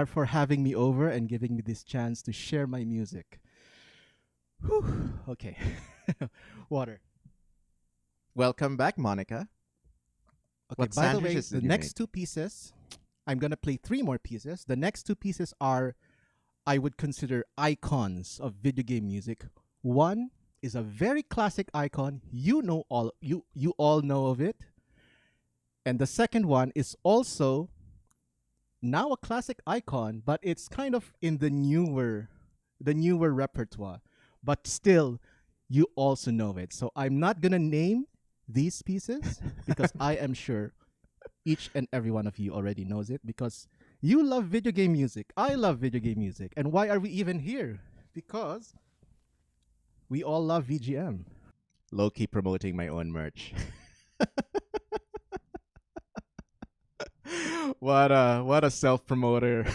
for having me over and giving me this chance to share my music. Whew. Okay. Water. Welcome back, Monica. Okay, What by the way, sandwiches the did you next make? two pieces, I'm going to play three more pieces. The next two pieces are, I would consider icons of video game music. One is a very classic icon. You all know of it. And the second one is also now a classic icon, but it's kind of in the newer repertoire. But still, you also know it. So I'm not gonna name these pieces because I am sure each and every one of you already knows it because you love video game music. I love video game music. And why are we even here? Because we all love VGM. Low key promoting my own merch. What a self promoter.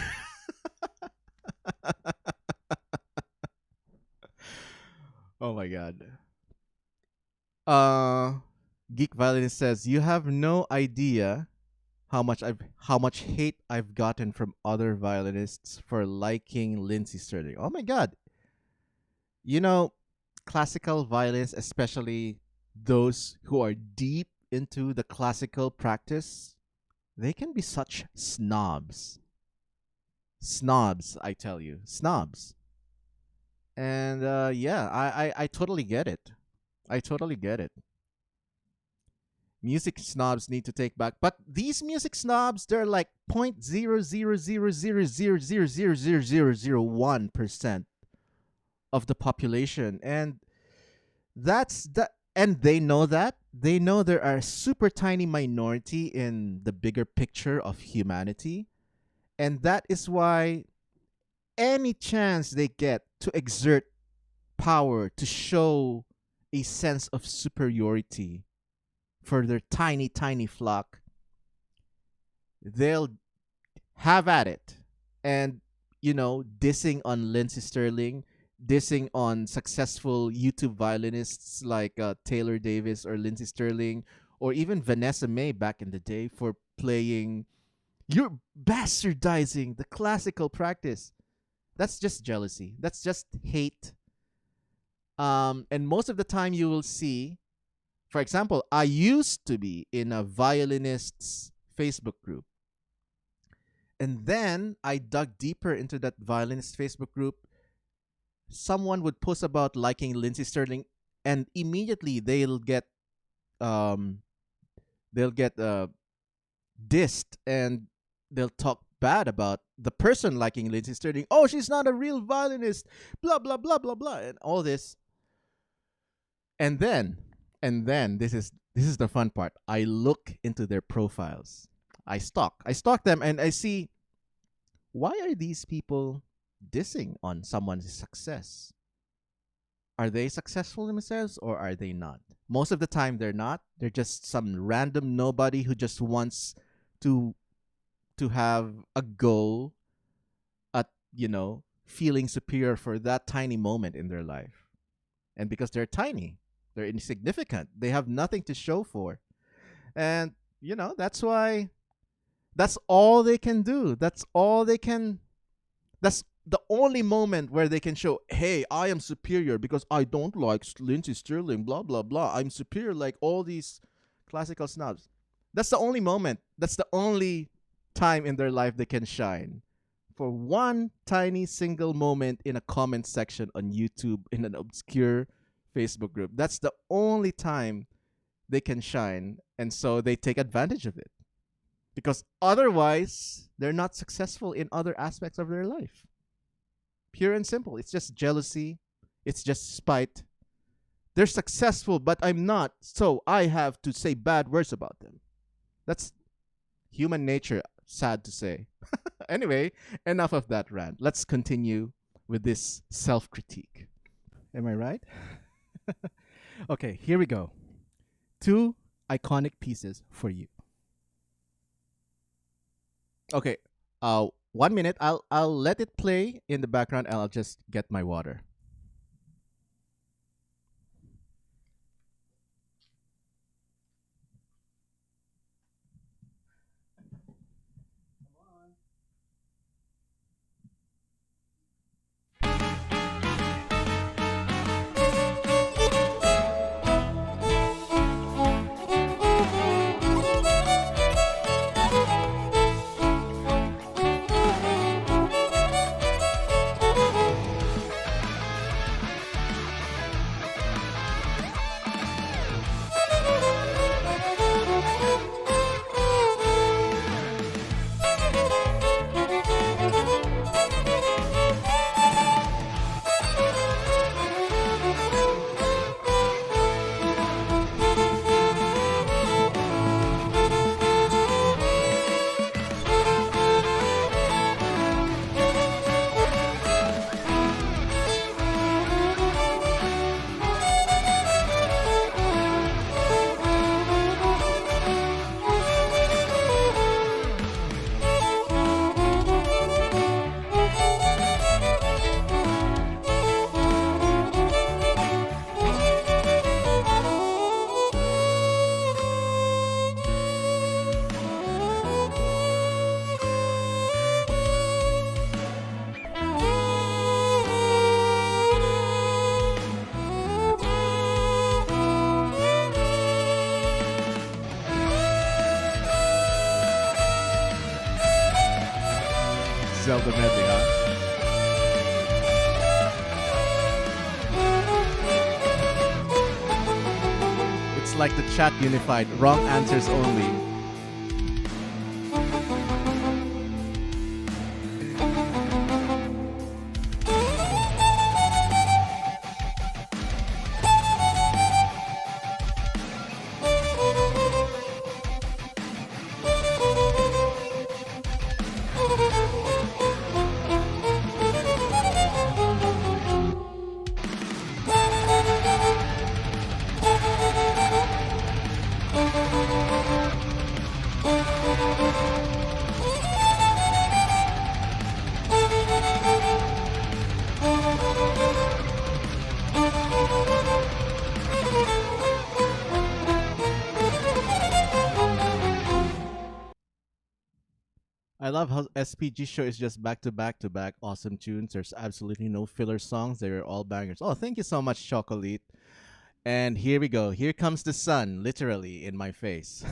Oh my god. Uh Geek Violinist says you have no idea how much hate I've gotten from other violinists for liking Lindsey Sterling. Oh my god. You know, classical violinists, especially those who are deep into the classical practice, they can be such snobs. Snobs, I tell you. Snobs. And yeah, I totally get it. I totally get it. Music snobs need to take back. But these music snobs, they're like 0.00000000001% of the population. And that's the and they know that. They know there are a super tiny minority in the bigger picture of humanity. And that is why any chance they get to exert power, to show a sense of superiority for their tiny, tiny flock, they'll have at it. And, dissing on Lindsey Sterling, dissing on successful YouTube violinists like Taylor Davis or Lindsey Sterling, or even Vanessa Mae back in the day for playing, you're bastardizing the classical practice. That's just jealousy. That's just hate. And most of the time you will see, for example, I used to be in a violinist's Facebook group. And then I dug deeper into that violinist Facebook group. Someone would post about liking Lindsey Sterling, and immediately they'll get dissed, and they'll talk bad about the person liking Lindsey Sterling. Oh, she's not a real violinist, blah blah blah blah blah, and all this. And then this is the fun part. I look into their profiles. I stalk them, and I see, why are these people dissing on someone's success? Are they successful themselves or are they not? Most of the time they're not. They're just some random nobody who just wants to have a go at, feeling superior for that tiny moment in their life. And because they're tiny, they're insignificant. They have nothing to show for. And, that's why that's all they can do. That's the only moment where they can show, hey, I am superior because I don't like Lindsey Sterling, blah, blah, blah. I'm superior like all these classical snobs. That's the only moment. That's the only time in their life they can shine. For one tiny single moment in a comment section on YouTube in an obscure Facebook group. That's the only time they can shine. And so they take advantage of it. Because otherwise, they're not successful in other aspects of their life. Pure and simple. It's just jealousy. It's just spite. They're successful, but I'm not, so I have to say bad words about them. That's human nature, sad to say. Anyway, enough of that rant. Let's continue with this self-critique. Am I right? Okay, here we go. 2 iconic pieces for you. Okay. 1 minute. I'll let it play in the background, and I'll just get my water. of the medley, huh? It's like the chat unified. Wrong answers only. I love how SPG show is just back to back to back awesome tunes. There's absolutely no filler songs. They're all bangers. Oh, thank you so much, Chocolate. And here we go. Here comes the sun, literally in my face.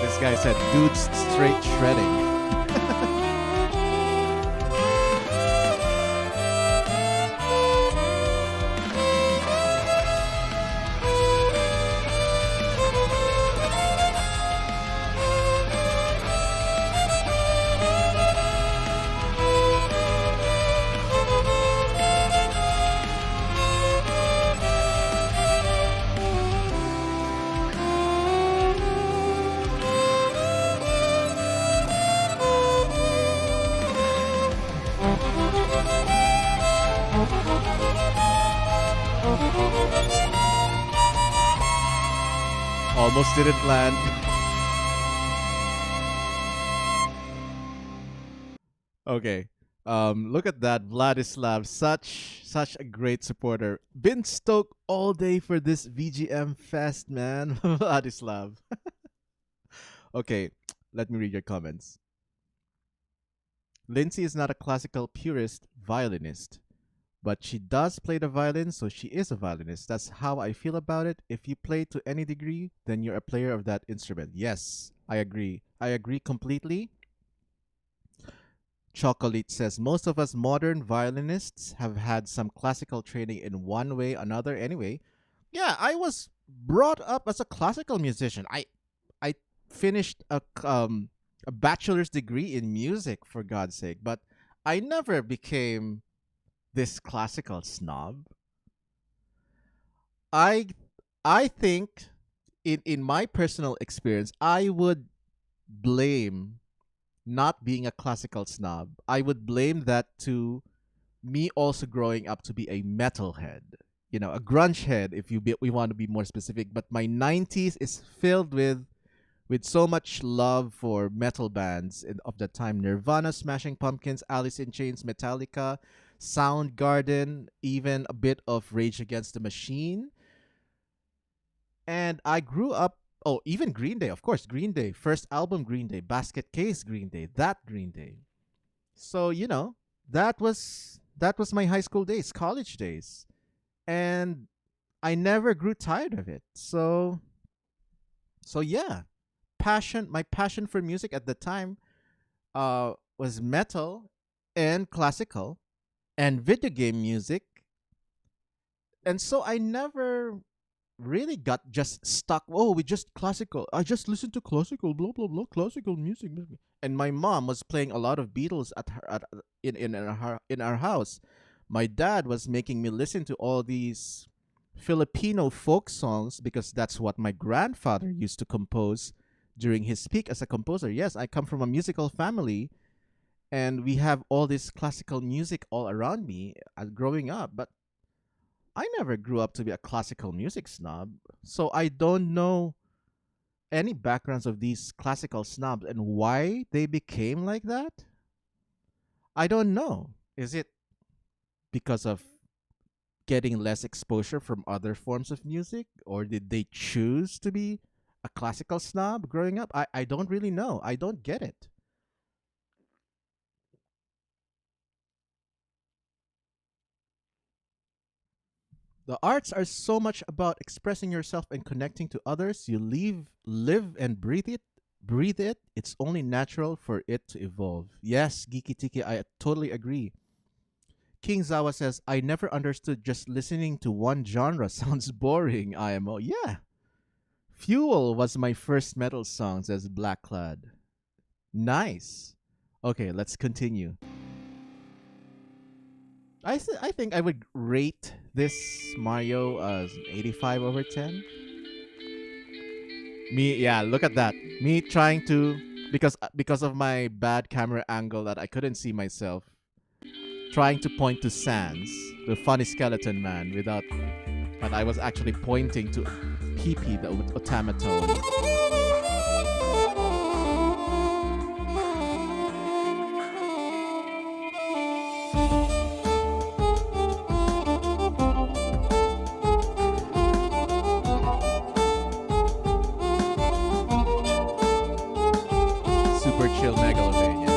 This guy said, dude's straight shredding. Almost didn't land. Okay. Look at that, Vladislav. Such a great supporter. Been stoked all day for this VGM fest, man. Vladislav. Okay, let me read your comments. Lindsay is not a classical purist violinist, but she does play the violin, so she is a violinist. That's how I feel about it. If you play to any degree, then you're a player of that instrument. Yes, I agree. I agree completely. Chocolate says most of us modern violinists have had some classical training in one way or another anyway. Yeah, I was brought up as a classical musician. I finished a bachelor's degree in music, for God's sake, but I never became this classical snob. I I think in my personal experience, I would blame not being a classical snob. I would blame that to me also growing up to be a metalhead. You know, a grunge head if we want to be more specific, but my 90s is filled with so much love for metal bands of that time: Nirvana, Smashing Pumpkins, Alice in Chains, Metallica, Soundgarden, even a bit of Rage Against the Machine. And I grew up, oh, even Green Day, of course, Green Day, first album Green Day, Basket Case Green Day, that Green Day. So, that was my high school days, college days. And I never grew tired of it. So yeah, my passion for music at the time was metal and classical and video game music. And so I never really got just stuck. Oh, we just classical. I just listen to classical, blah blah blah, classical music. Blah, blah." And my mom was playing a lot of Beatles in our house. My dad was making me listen to all these Filipino folk songs because that's what my grandfather used to compose during his peak as a composer. Yes, I come from a musical family, and we have all this classical music all around me growing up. But I never grew up to be a classical music snob, so I don't know any backgrounds of these classical snobs and why they became like that. I don't know. Is it because of getting less exposure from other forms of music, or did they choose to be a classical snob growing up? I don't really know. I don't get it. The arts are so much about expressing yourself and connecting to others. You live and breathe it. Breathe it. It's only natural for it to evolve. Yes, Geeky Tiki, I totally agree. King Zawa says, I never understood just listening to one genre sounds boring, IMO. Yeah. Fuel was my first metal song, says Blackclad. Nice. Okay, let's continue. I think I would rate this Mario as 85 over 10. Me, yeah, look at that. Me trying to because of my bad camera angle that I couldn't see myself, trying to point to Sans, the funny skeleton man, without, but I was actually pointing to PP, the automaton. Super chill Megalovania.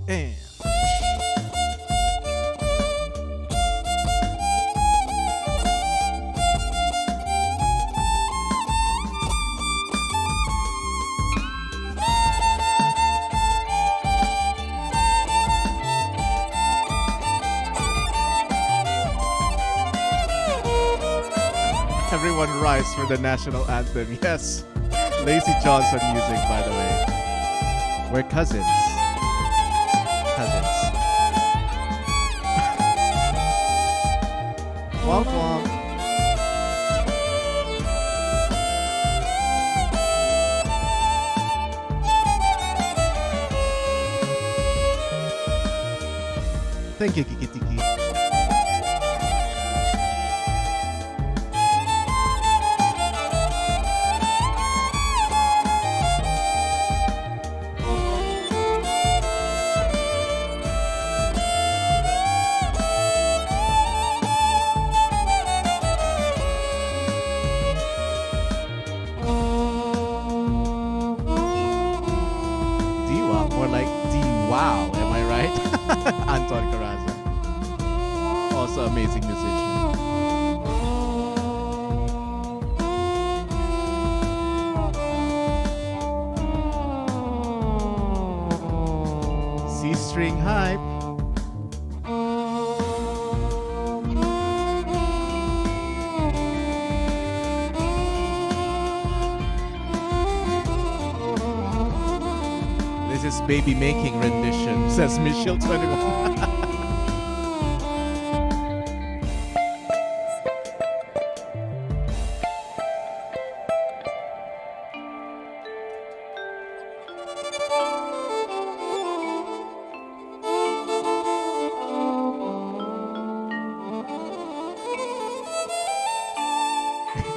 And everyone rise for the national anthem. Yes. Lazy Johnson music, by the way. We're cousins. Cousins. Womp womp. Thank you, Kiki Tiki. Diwa, more like D-Wow, am I right? Anton Caraza. Also amazing musician. C-string hype. This is baby making rendition, says Michelle 21.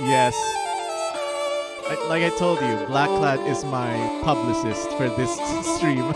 Yes. Like I told you, Blackclad is my publicist for this stream.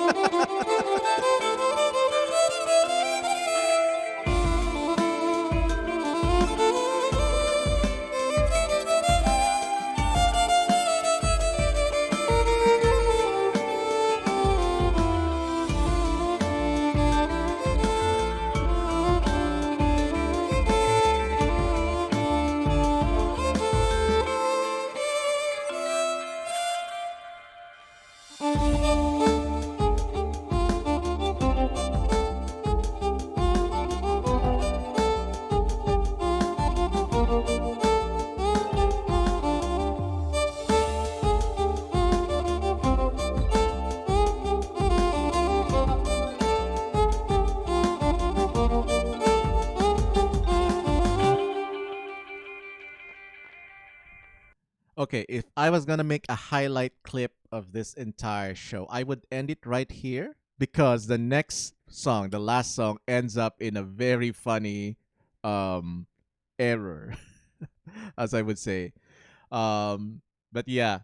Okay, if I was gonna make a highlight clip of this entire show, I would end it right here because the next song, the last song, ends up in a very funny um error, as I would say. But yeah,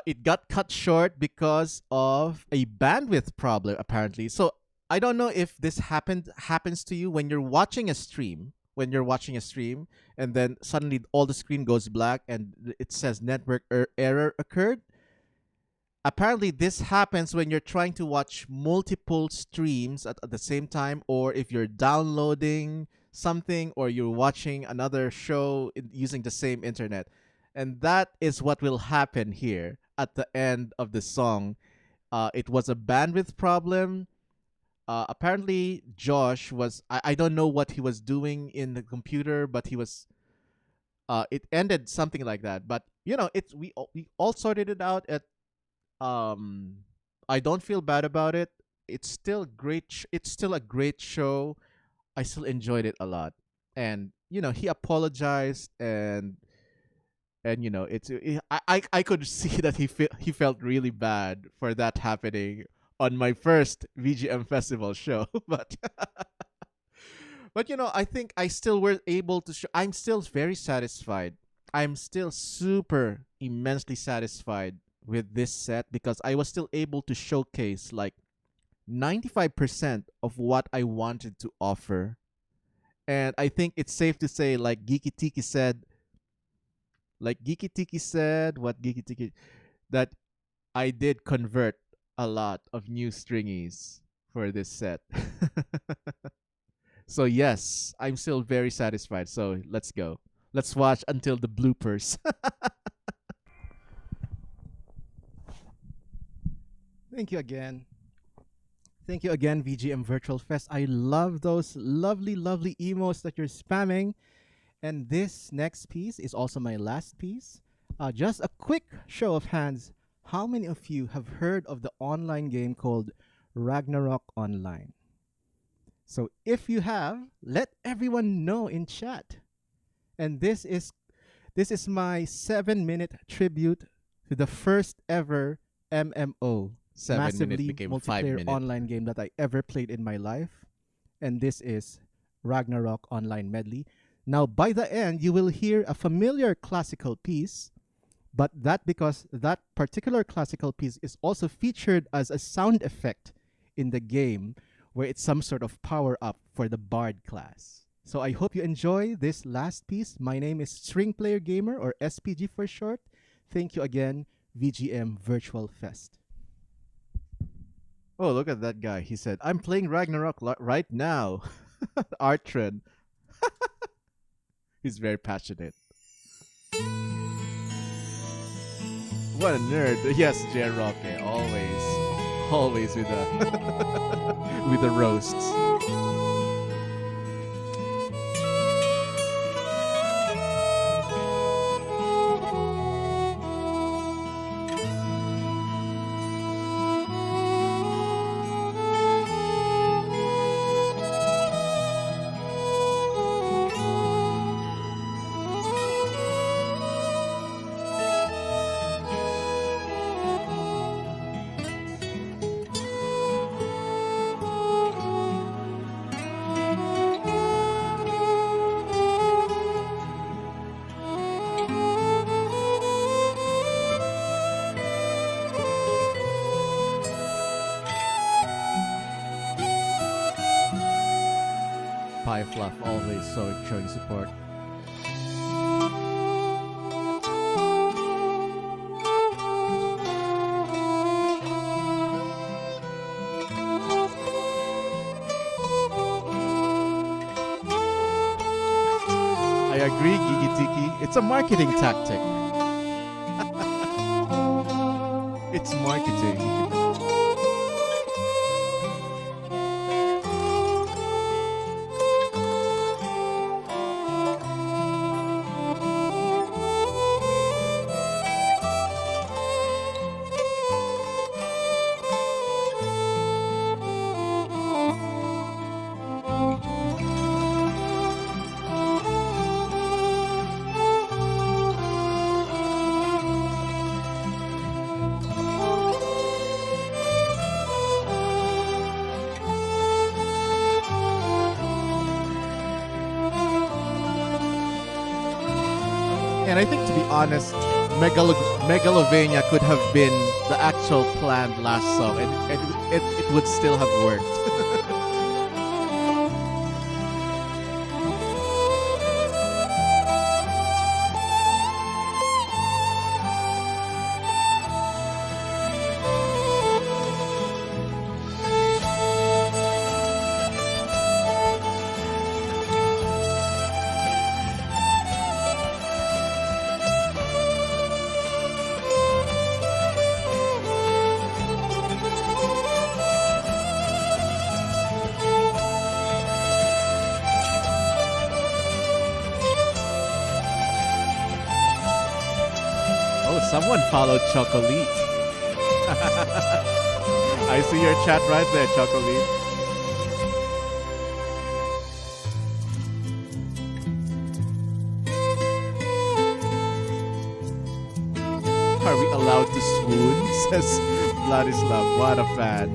it got cut short because of a bandwidth problem, apparently. So I don't know if this happens to you when you're watching a stream. When you're watching a stream, and then suddenly all the screen goes black and it says network error occurred. Apparently, this happens when you're trying to watch multiple streams at the same time, or if you're downloading something, or you're watching another show using the same internet. And that is what will happen here at the end of the song. It was a bandwidth problem. Apparently, Josh was, I don't know what he was doing in the computer, but he was, it ended something like that. But, it's, we all sorted it out at, um, I don't feel bad about it. It's still great. It's still a great show. I still enjoyed it a lot. And, he apologized, and I could see that he felt really bad for that happening on my first VGM festival show. But I think I still were able to I'm still very satisfied. I'm still super immensely satisfied with this set because I was still able to showcase like 95% of what I wanted to offer. And I think it's safe to say, what Geeky Tiki, that I did convert a lot of new stringies for this set. So yes, I'm still very satisfied. So let's go. Let's watch until the bloopers. Thank you again. Thank you again, VGM Virtual Fest. I love those lovely, lovely emos that you're spamming. And this next piece is also my last piece. Just a quick show of hands. How many of you have heard of the online game called Ragnarok Online? So if you have, let everyone know in chat. And this is my 7-minute tribute to the first ever MMO, 7 minutes massively became multiplayer 5 minutes. online game that I ever played in my life. And this is Ragnarok Online Medley. Now, by the end, you will hear a familiar classical piece, but that because that particular classical piece is also featured as a sound effect in the game, where it's some sort of power up for the Bard class. So I hope you enjoy this last piece. My name is String Player Gamer, or SPG for short. Thank you again, VGM Virtual Fest. Oh, look at that guy. He said, I'm playing Ragnarok right now. Art trend. He's very passionate. What a nerd. Yes, J Rock, always with the with the roasts. Pie Fluff always showing support. I agree, Gigi Tiki. It's a marketing tactic. It's marketing. And I think, to be honest, Megalovania could have been the actual planned last song, and it would still have worked. Oh, someone followed Chocolate. I see your chat right there, Chocolate. Are we allowed to swoon? Says Vladislav. What a fan.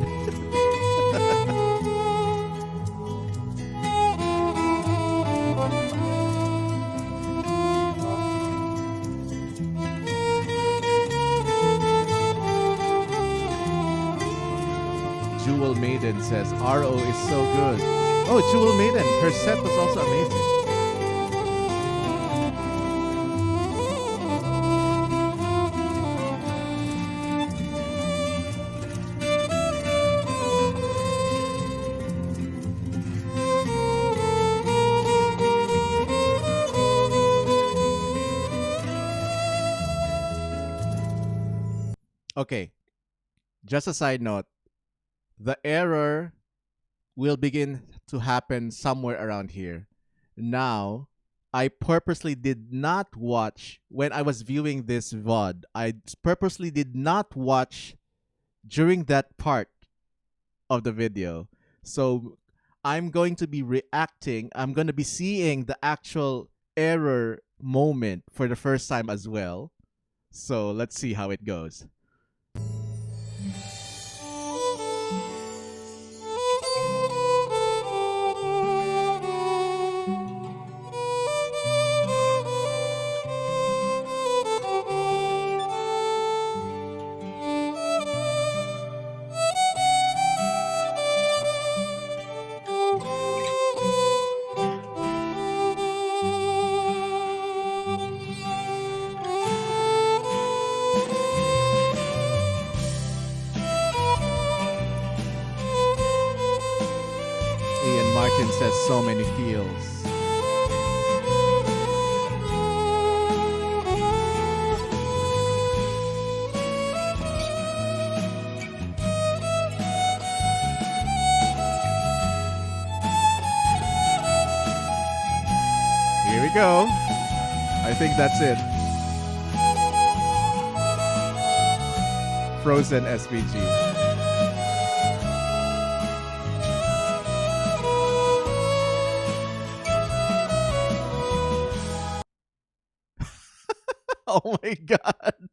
Jewel Maiden says RO is so good. Oh, Jewel Maiden, her set was also amazing. Okay, just a side note. The error will begin to happen somewhere around here. Now, I purposely did not watch, when I was viewing this VOD, I purposely did not watch during that part of the video. So I'm going to be reacting, I'm going to be seeing the actual error moment for the first time as well. So let's see how it goes. Ian Martin says so many feels. Here we go. I think that's it. Frozen SVG. Oh my god.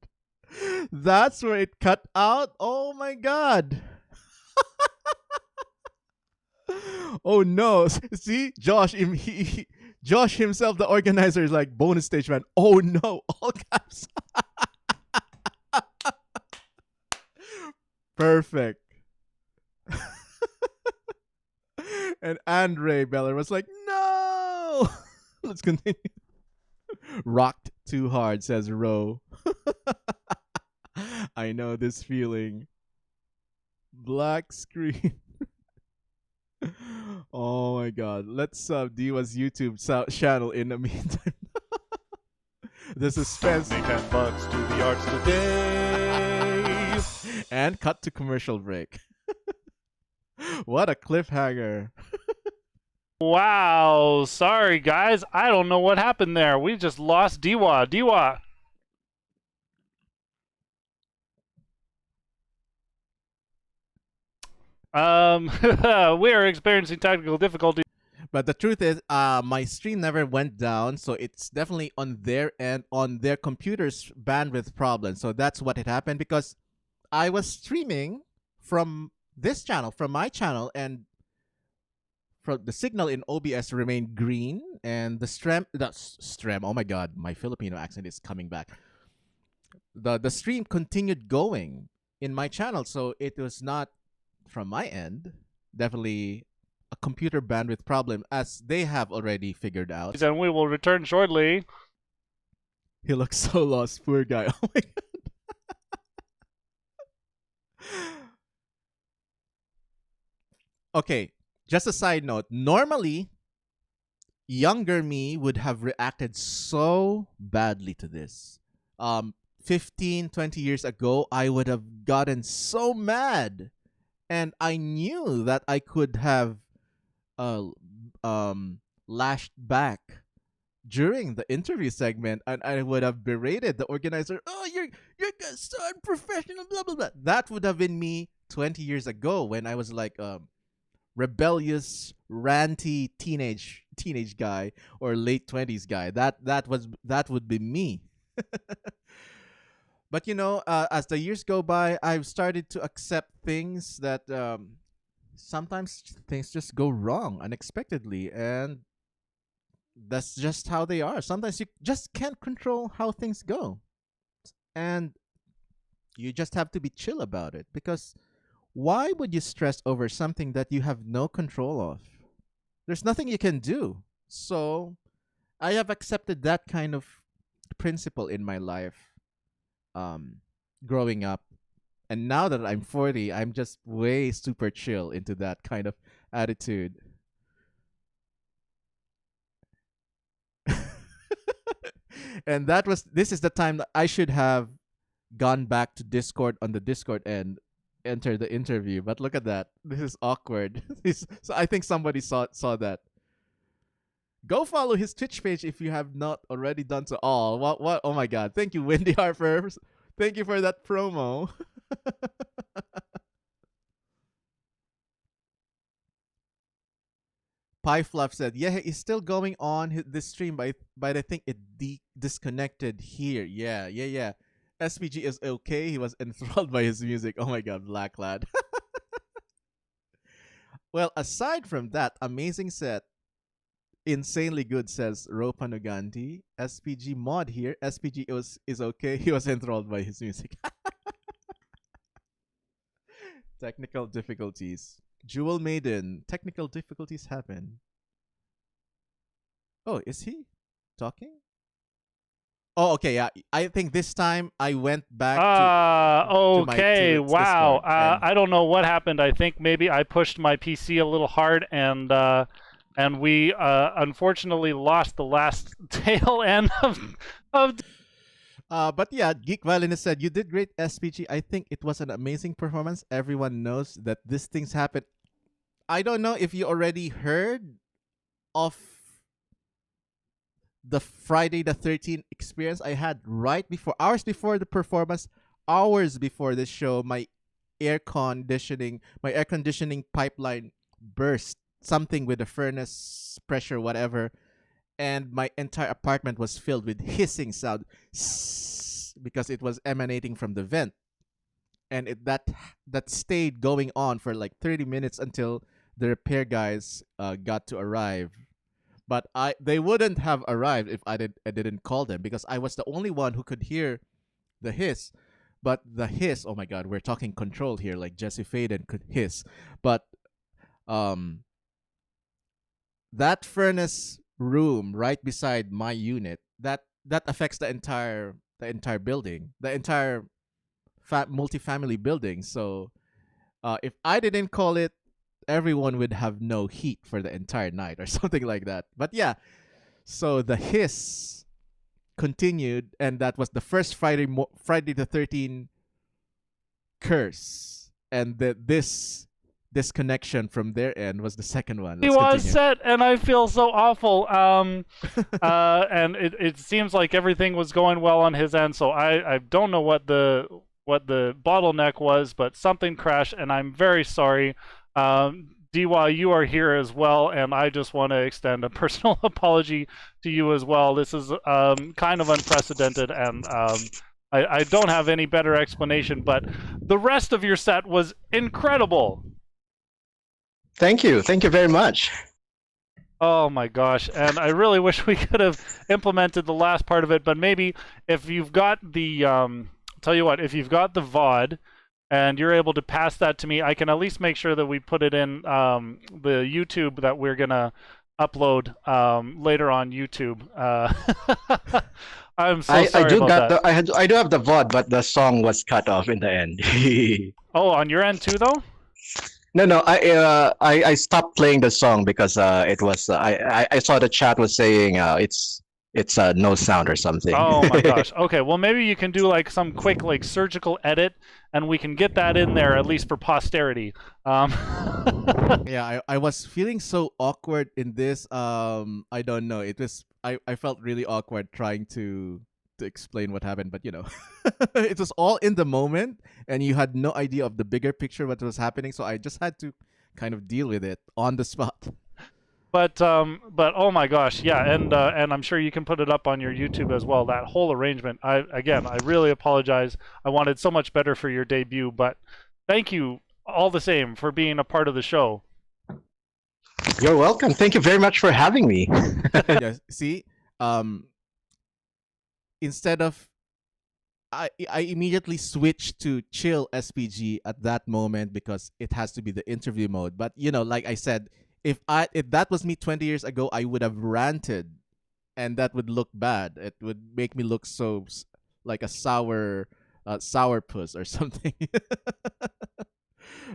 That's where it cut out? Oh my god. Oh no. See, Josh, Josh himself, the organizer, is like, bonus stage, man. Oh no. All caps. Perfect. And Andre Beller was like, no. Let's continue. Rocked too hard, says Ro. I know this feeling. Black screen. Oh my god. Let's sub Diwa's YouTube channel in the meantime. The suspense. Pay $10 to the arts today. And cut to commercial break. What a cliffhanger. Wow. Sorry, guys. I don't know what happened there. We just lost Diwa. Diwa. We are experiencing technical difficulty. But the truth is, my stream never went down, so it's definitely on their end, on their computer's bandwidth problem. So that's what had happened, because I was streaming from this channel, from my channel, and the signal in OBS remained green, and the stream. Oh my God, my Filipino accent is coming back. The stream continued going in my channel, so it was not from my end. Definitely a computer bandwidth problem, as they have already figured out. And we will return shortly. He looks so lost, poor guy. Oh my God. Okay, just a side note. Normally, younger me would have reacted so badly to this. 15, 20 years ago, I would have gotten so mad. And I knew that I could have uh, lashed back during the interview segment, and I would have berated the organizer. Oh, you're so unprofessional, blah blah blah. That would have been me 20 years ago when I was like rebellious, ranty teenage guy or late 20s guy. That would be me. But as the years go by, I've started to accept things that sometimes things just go wrong unexpectedly, and that's just how they are. Sometimes you just can't control how things go, and you just have to be chill about it, because why would you stress over something that you have no control of? There's nothing you can do. So I have accepted that kind of principle in my life growing up. And now that I'm 40, I'm just way super chill into that kind of attitude. And this is the time that I should have gone back to Discord on the Discord and enter the interview. But look at that. This is awkward. So I think somebody saw that. Go follow his Twitch page if you have not already done so. Oh, what? Oh my God! Thank you, Wendy Harper. Thank you for that promo. Pie Fluff said, "Yeah, it's still going on this stream, but I think it disconnected here. Yeah. SPG is okay. He was enthralled by his music. Oh my God, Black Lad." Well, aside from that, amazing set. Insanely good, says Ropanuganti. SPG mod here. SPG is okay. He was enthralled by his music. Technical difficulties. Jewel Maiden. Technical difficulties happen. Oh, is he talking? Oh, okay. Yeah, I think this time I went back okay. to Wow. Discord, and I don't know what happened. I think maybe I pushed my PC a little hard, and we unfortunately lost the last tail end of. But yeah, Geek Violinist said, "You did great, SPG. I think it was an amazing performance. Everyone knows that these things happen." I don't know if you already heard of the Friday the 13th experience I had hours before the performance, hours before the show. My air conditioning pipeline burst, something with the furnace pressure, whatever, and my entire apartment was filled with hissing sound because it was emanating from the vent, and that stayed going on for like 30 minutes until the repair guys got to arrive. But they wouldn't have arrived if I didn't call them, because I was the only one who could hear the hiss. But the hiss, oh my God, we're talking control here, like Jesse Faden could hiss. But that furnace room right beside my unit, that affects the entire building, the entire multifamily building. So if I didn't call it, everyone would have no heat for the entire night or something like that. But yeah, so the hiss continued, and that was the first Friday the 13th curse, and this disconnection from their end was the second one. He was set, and I feel so awful. And it seems like everything was going well on his end, so I don't know what the bottleneck was, but something crashed, and I'm very sorry. DY, you are here as well, and I just want to extend a personal apology to you as well. This is kind of unprecedented, and I don't have any better explanation, but the rest of your set was incredible. Thank you very much. Oh my gosh. And I really wish we could have implemented the last part of it, but maybe if you've got the tell you what, if you've got the VOD and you're able to pass that to me, I can at least make sure that we put it in the YouTube that we're gonna upload later on YouTube. I'm so I sorry do about got that. I do have the VOD, but the song was cut off in the end. Oh, on your end too, though? No, I stopped playing the song because it was I saw the chat was saying it's no sound or something. Oh my gosh. Okay, well maybe you can do like some quick like surgical edit, and we can get that in there at least for posterity. Um, Yeah, I was feeling so awkward in this. I don't know. I felt really awkward trying to explain what happened, but it was all in the moment, and you had no idea of the bigger picture what was happening. So I just had to kind of deal with it on the spot. but oh my gosh, yeah, and I'm sure you can put it up on your YouTube as well. That whole arrangement. I really apologize. I wanted so much better for your debut, but thank you all the same for being a part of the show. You're welcome. Thank you very much for having me. Yeah, see, um, instead of I immediately switched to chill SPG at that moment because it has to be the interview mode. But like I said, if that was me 20 years ago, I would have ranted, and that would look bad. It would make me look so like a sour puss or something.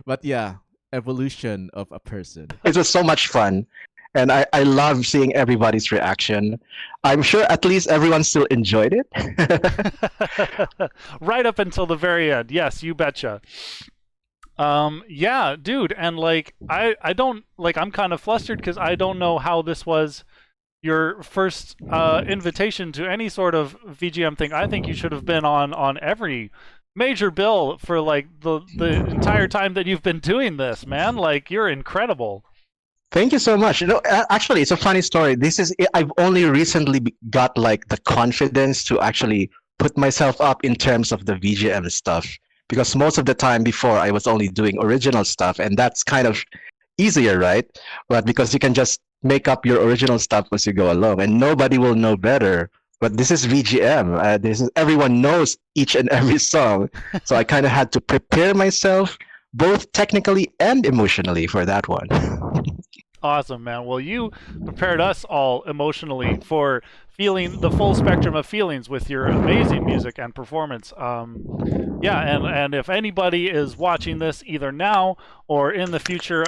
But yeah, evolution of a person. It was so much fun. And I love seeing everybody's reaction. I'm sure at least everyone still enjoyed it. Right up until the very end. Yes, you betcha. Yeah, dude, and like I don't like I'm kind of flustered because I don't know how this was your first invitation to any sort of VGM thing. I think you should have been on every major bill for like the entire time that you've been doing this, man. Like you're incredible. Thank you so much. Actually, it's a funny story. I've only recently got like the confidence to actually put myself up in terms of the VGM stuff. Because most of the time before I was only doing original stuff, and that's kind of easier, right? But because you can just make up your original stuff as you go along, and nobody will know better. But this is VGM. Everyone knows each and every song, so I kind of had to prepare myself both technically and emotionally for that one. Awesome, man. Well, you prepared us all emotionally for feeling the full spectrum of feelings with your amazing music and performance. Yeah, and if anybody is watching this either now or in the future,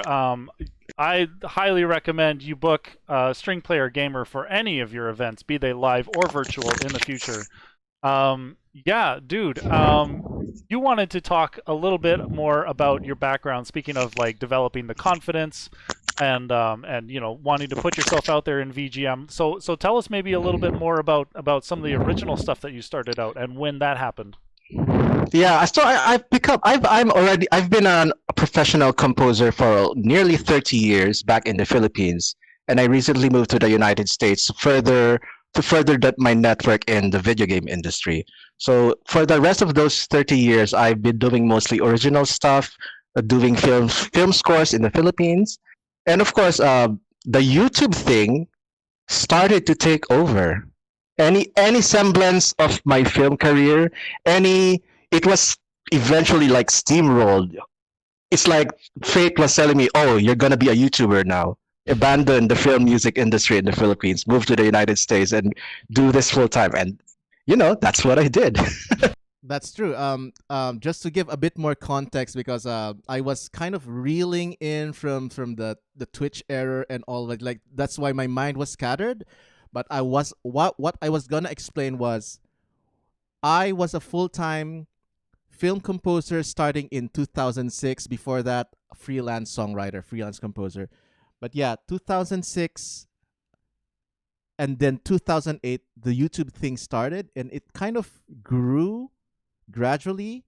I highly recommend you book String Player Gamer for any of your events, be they live or virtual in the future. Yeah, dude. You wanted to talk a little bit more about your background. Speaking of like developing the confidence and wanting to put yourself out there in VGM. So tell us maybe a little bit more about some of the original stuff that you started out and when that happened. Yeah, so I've been a professional composer for nearly 30 years back in the Philippines, and I recently moved to the United States to further my network in the video game industry. So for the rest of those 30 years, I've been doing mostly original stuff, doing film scores in the Philippines, and of course, the YouTube thing started to take over. Any semblance of my film career, any it was eventually like steamrolled. It's like fate was telling me, "Oh, you're gonna be a YouTuber now. Abandon the film music industry in the Philippines, move to the United States, and do this full time." And that's what I did. That's true. Just to give a bit more context, because I was kind of reeling in from the Twitch error and all that. Like that's why my mind was scattered. But what I was gonna explain was I was a full time film composer starting in 2006. Before that, a freelance songwriter, freelance composer. But yeah, 2006 and then 2008, the YouTube thing started, and it kind of grew gradually.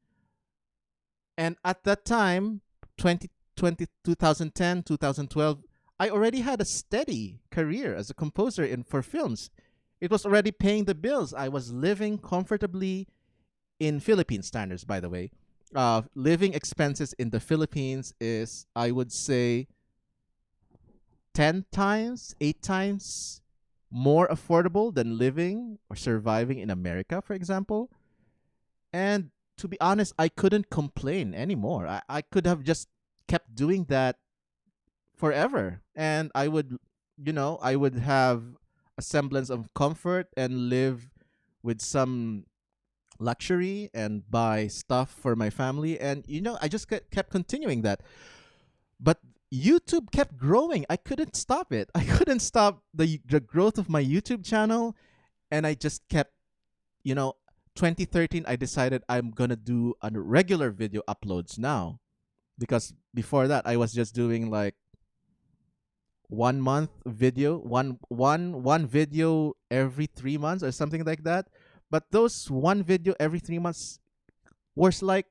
And at that time, 2010, 2012, I already had a steady career as a composer for films. It was already paying the bills. I was living comfortably in Philippine standards, by the way. Living expenses in the Philippines is, I would say, 10 times, 8 times more affordable than living or surviving in America, for example. And to be honest, I couldn't complain anymore. I could have just kept doing that forever. And I would, I would have a semblance of comfort and live with some luxury and buy stuff for my family. And, I just kept continuing that. But YouTube kept growing. I couldn't stop it. I couldn't stop the growth of my YouTube channel. And I just kept, 2013, I decided I'm going to do a regular video uploads now. Because before that, I was just doing like 1 month video, one video every 3 months or something like that. But those one video every 3 months was like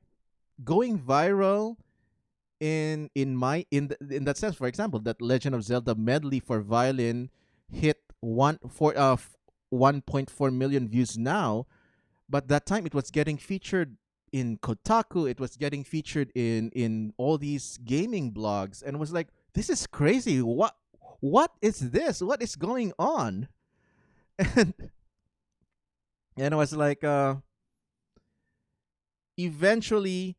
going viral in that sense. For example, that Legend of Zelda medley for violin hit 1.4 million views now, but that time it was getting featured in Kotaku. It was getting featured in all these gaming blogs, and was like, this is crazy. What is this? What is going on? And I was like, eventually,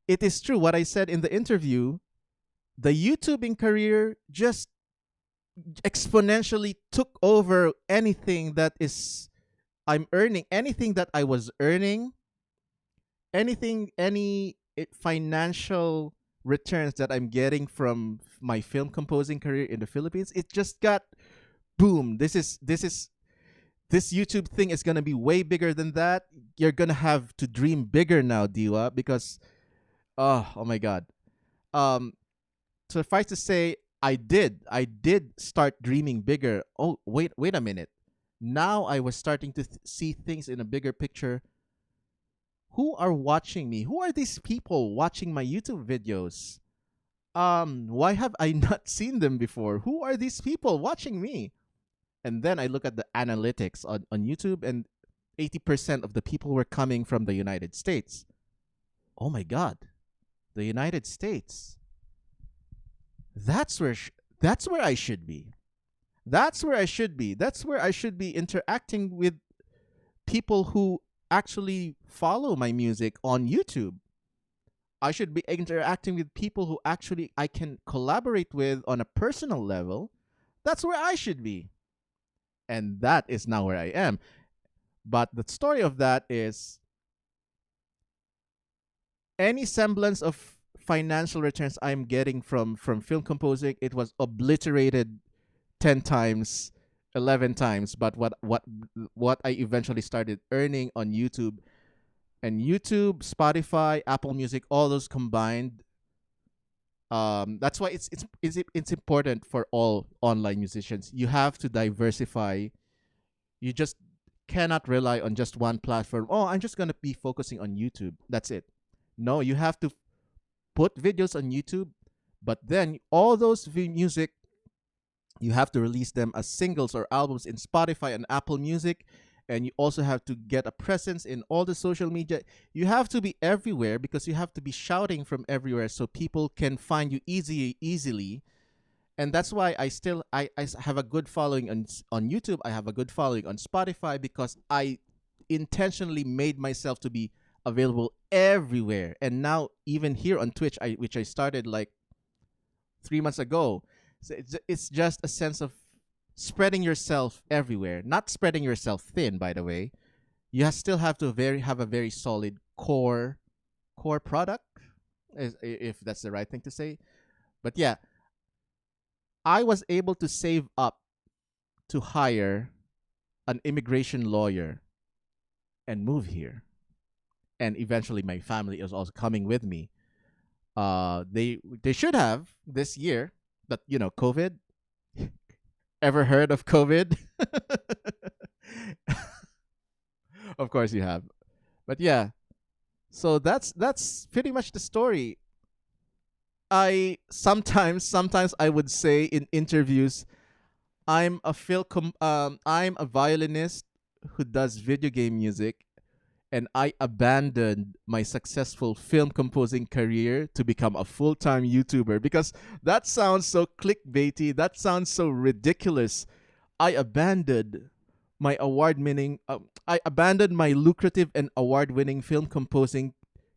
it is true what I said in the interview. The YouTubing career just exponentially took over anything that is I'm earning, anything that I was earning, any financial returns that I'm getting from my film composing career in the Philippines. It just got boom. This YouTube thing is gonna be way bigger than that. You're gonna have to dream bigger now, Diwa, because oh my god. Um, Suffice to say, I did start dreaming bigger. Oh wait a minute. Now I was starting to see things in a bigger picture. Who are watching me? Who are these people watching my YouTube videos? Why have I not seen them before? Who are these people watching me? And then I look at the analytics on YouTube, and 80% of the people were coming from the United States. Oh my God, the United States. That's where that's where I should be. That's where I should be. That's where I should be interacting with people who actually follow my music on YouTube. I should be interacting with people who actually I can collaborate with on a personal level. That's where I should be. And that is now where I am. But the story of that is any semblance of financial returns I'm getting from film composing, it was obliterated 10 times, 11 times. But what I eventually started earning on YouTube, and YouTube, Spotify, Apple Music, all those combined, that's why it's important for all online musicians. You have to diversify. You just cannot rely on just one platform. Oh, I'm just going to be focusing on YouTube. That's it. No, you have to put videos on YouTube, but then all those music, you have to release them as singles or albums in Spotify and Apple Music. And you also have to get a presence in all the social media. You have to be everywhere because you have to be shouting from everywhere so people can find you easily. And that's why I have a good following on YouTube. I have a good following on Spotify because I intentionally made myself to be available everywhere. And now even here on Twitch, which I started like 3 months ago, so it's just a sense of spreading yourself everywhere, not spreading yourself thin. By the way, you still have to have a very solid core product, if that's the right thing to say. But yeah, I was able to save up to hire an immigration lawyer and move here, and eventually my family is also coming with me. They should have this year, but COVID. Ever heard of COVID? Of course you have. But yeah. So that's pretty much the story. I sometimes I would say in interviews, I'm a violinist who does video game music, and I abandoned my successful film composing career to become a full-time YouTuber because that sounds so clickbaity. That sounds so ridiculous. I abandoned I abandoned my lucrative and award-winning film composing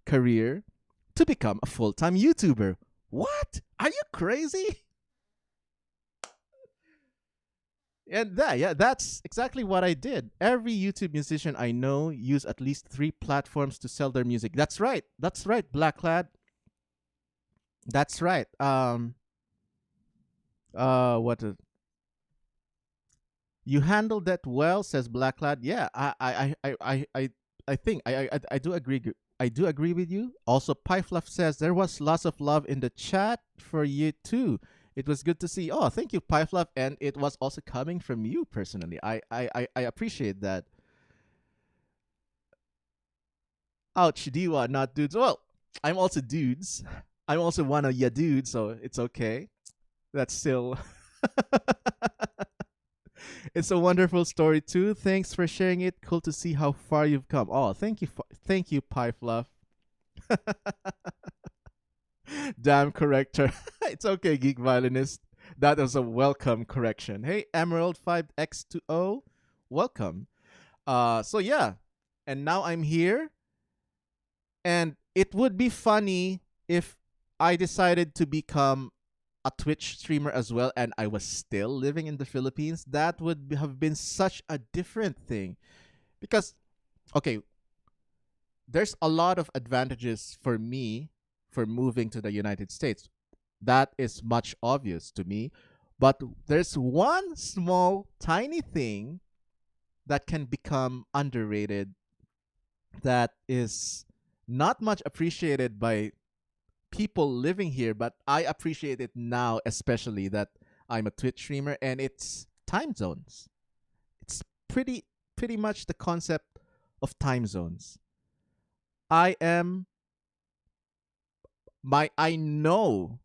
career to become a full-time YouTuber. What? Are you crazy? And that's exactly what I did. Every YouTube musician I know use at least 3 platforms to sell their music. That's right. That's right, Black Lad. That's right. What? You handled that well, says Black Lad. Yeah, I think I do agree. I do agree with you. Also, Pyfluff says there was lots of love in the chat for you too. It was good to see. Oh, thank you, Pyfluff, and it was also coming from you personally. I appreciate that. Ouch, Diwa, not dudes. Well, I'm also dudes. I'm also one of ya dudes, so it's okay. That's still. It's a wonderful story too. Thanks for sharing it. Cool to see how far you've come. Oh, thank you, Pyfluff. Damn corrector. It's okay, geek violinist. That was a welcome correction. Hey, Emerald 5x20, welcome. So yeah, and now I'm here, and it would be funny if I decided to become a Twitch streamer as well, and I was still living in the Philippines. That would have been such a different thing, because okay, there's a lot of advantages for me for moving to the United States. That is much obvious to me. But there's one small, tiny thing that can become underrated that is not much appreciated by people living here, but I appreciate it now, especially that I'm a Twitch streamer, and it's time zones. It's pretty much the concept of time zones. I know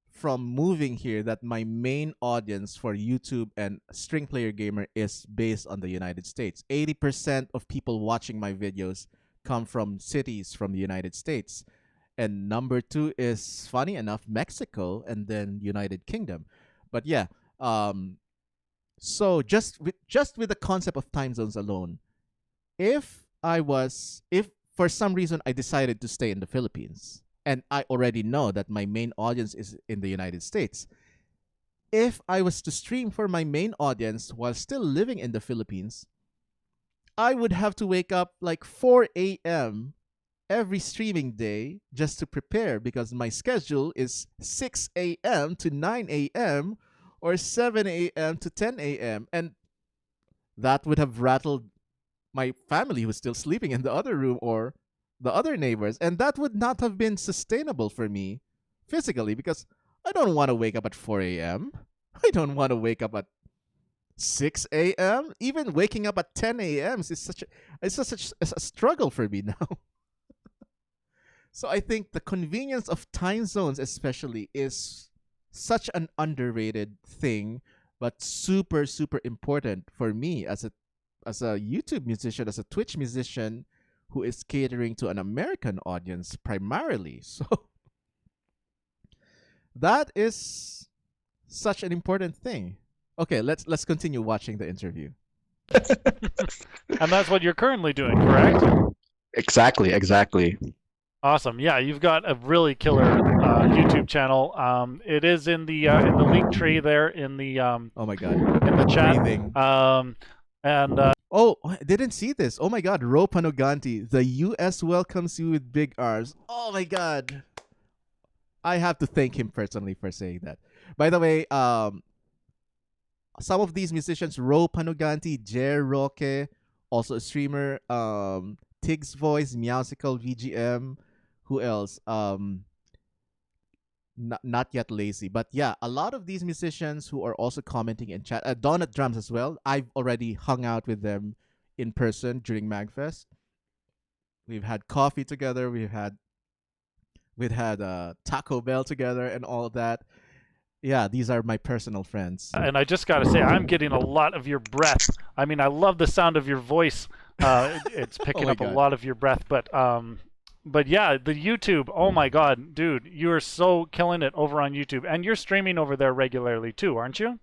from moving here that my main audience for YouTube and String Player Gamer is based on the United States. 80% of people watching my videos come from cities from the United States. And number 2 is, funny enough, Mexico, and then United Kingdom. But yeah, so just with the concept of time zones alone, if for some reason I decided to stay in the Philippines, and I already know that my main audience is in the United States, if I was to stream for my main audience while still living in the Philippines, I would have to wake up like 4 a.m. every streaming day just to prepare, because my schedule is 6 a.m. to 9 a.m. or 7 a.m. to 10 a.m. And that would have rattled my family who's still sleeping in the other room or the other neighbors. And that would not have been sustainable for me physically, because I don't want to wake up at 4 a.m. I don't want to wake up at 6 a.m. Even waking up at 10 a.m. is such a struggle for me now. So I think the convenience of time zones especially is such an underrated thing, but super, super important for me as a YouTube musician, as a Twitch musician who is catering to an American audience primarily. So that is such an important thing. Okay, let's continue watching the interview. And that's what you're currently doing, correct? Exactly. Awesome. Yeah, you've got a really killer YouTube channel. It is in the link tree there in the Oh my god. in the chat. Breathing. And Oh, I didn't see this. Oh my god, Ro Panoganti. The US welcomes you with big arms. Oh my god. I have to thank him personally for saying that. By the way, some of these musicians, Ro Panoganti, Jer Roque, also a streamer, Tig's Voice, Meowsicle, VGM, who else? Not yet lazy, but yeah, a lot of these musicians who are also commenting in chat. Donut Drums as well. I've already hung out with them in person during Magfest. We've had coffee together. We've had Taco Bell together and all that. Yeah, these are my personal friends. I just got to say, I'm getting a lot of your breath. I mean, I love the sound of your voice It's Oh picking my up a god. lot of your breath, but yeah, the YouTube. Oh my God, dude, you are so killing it over on YouTube, and you're streaming over there regularly too, aren't you?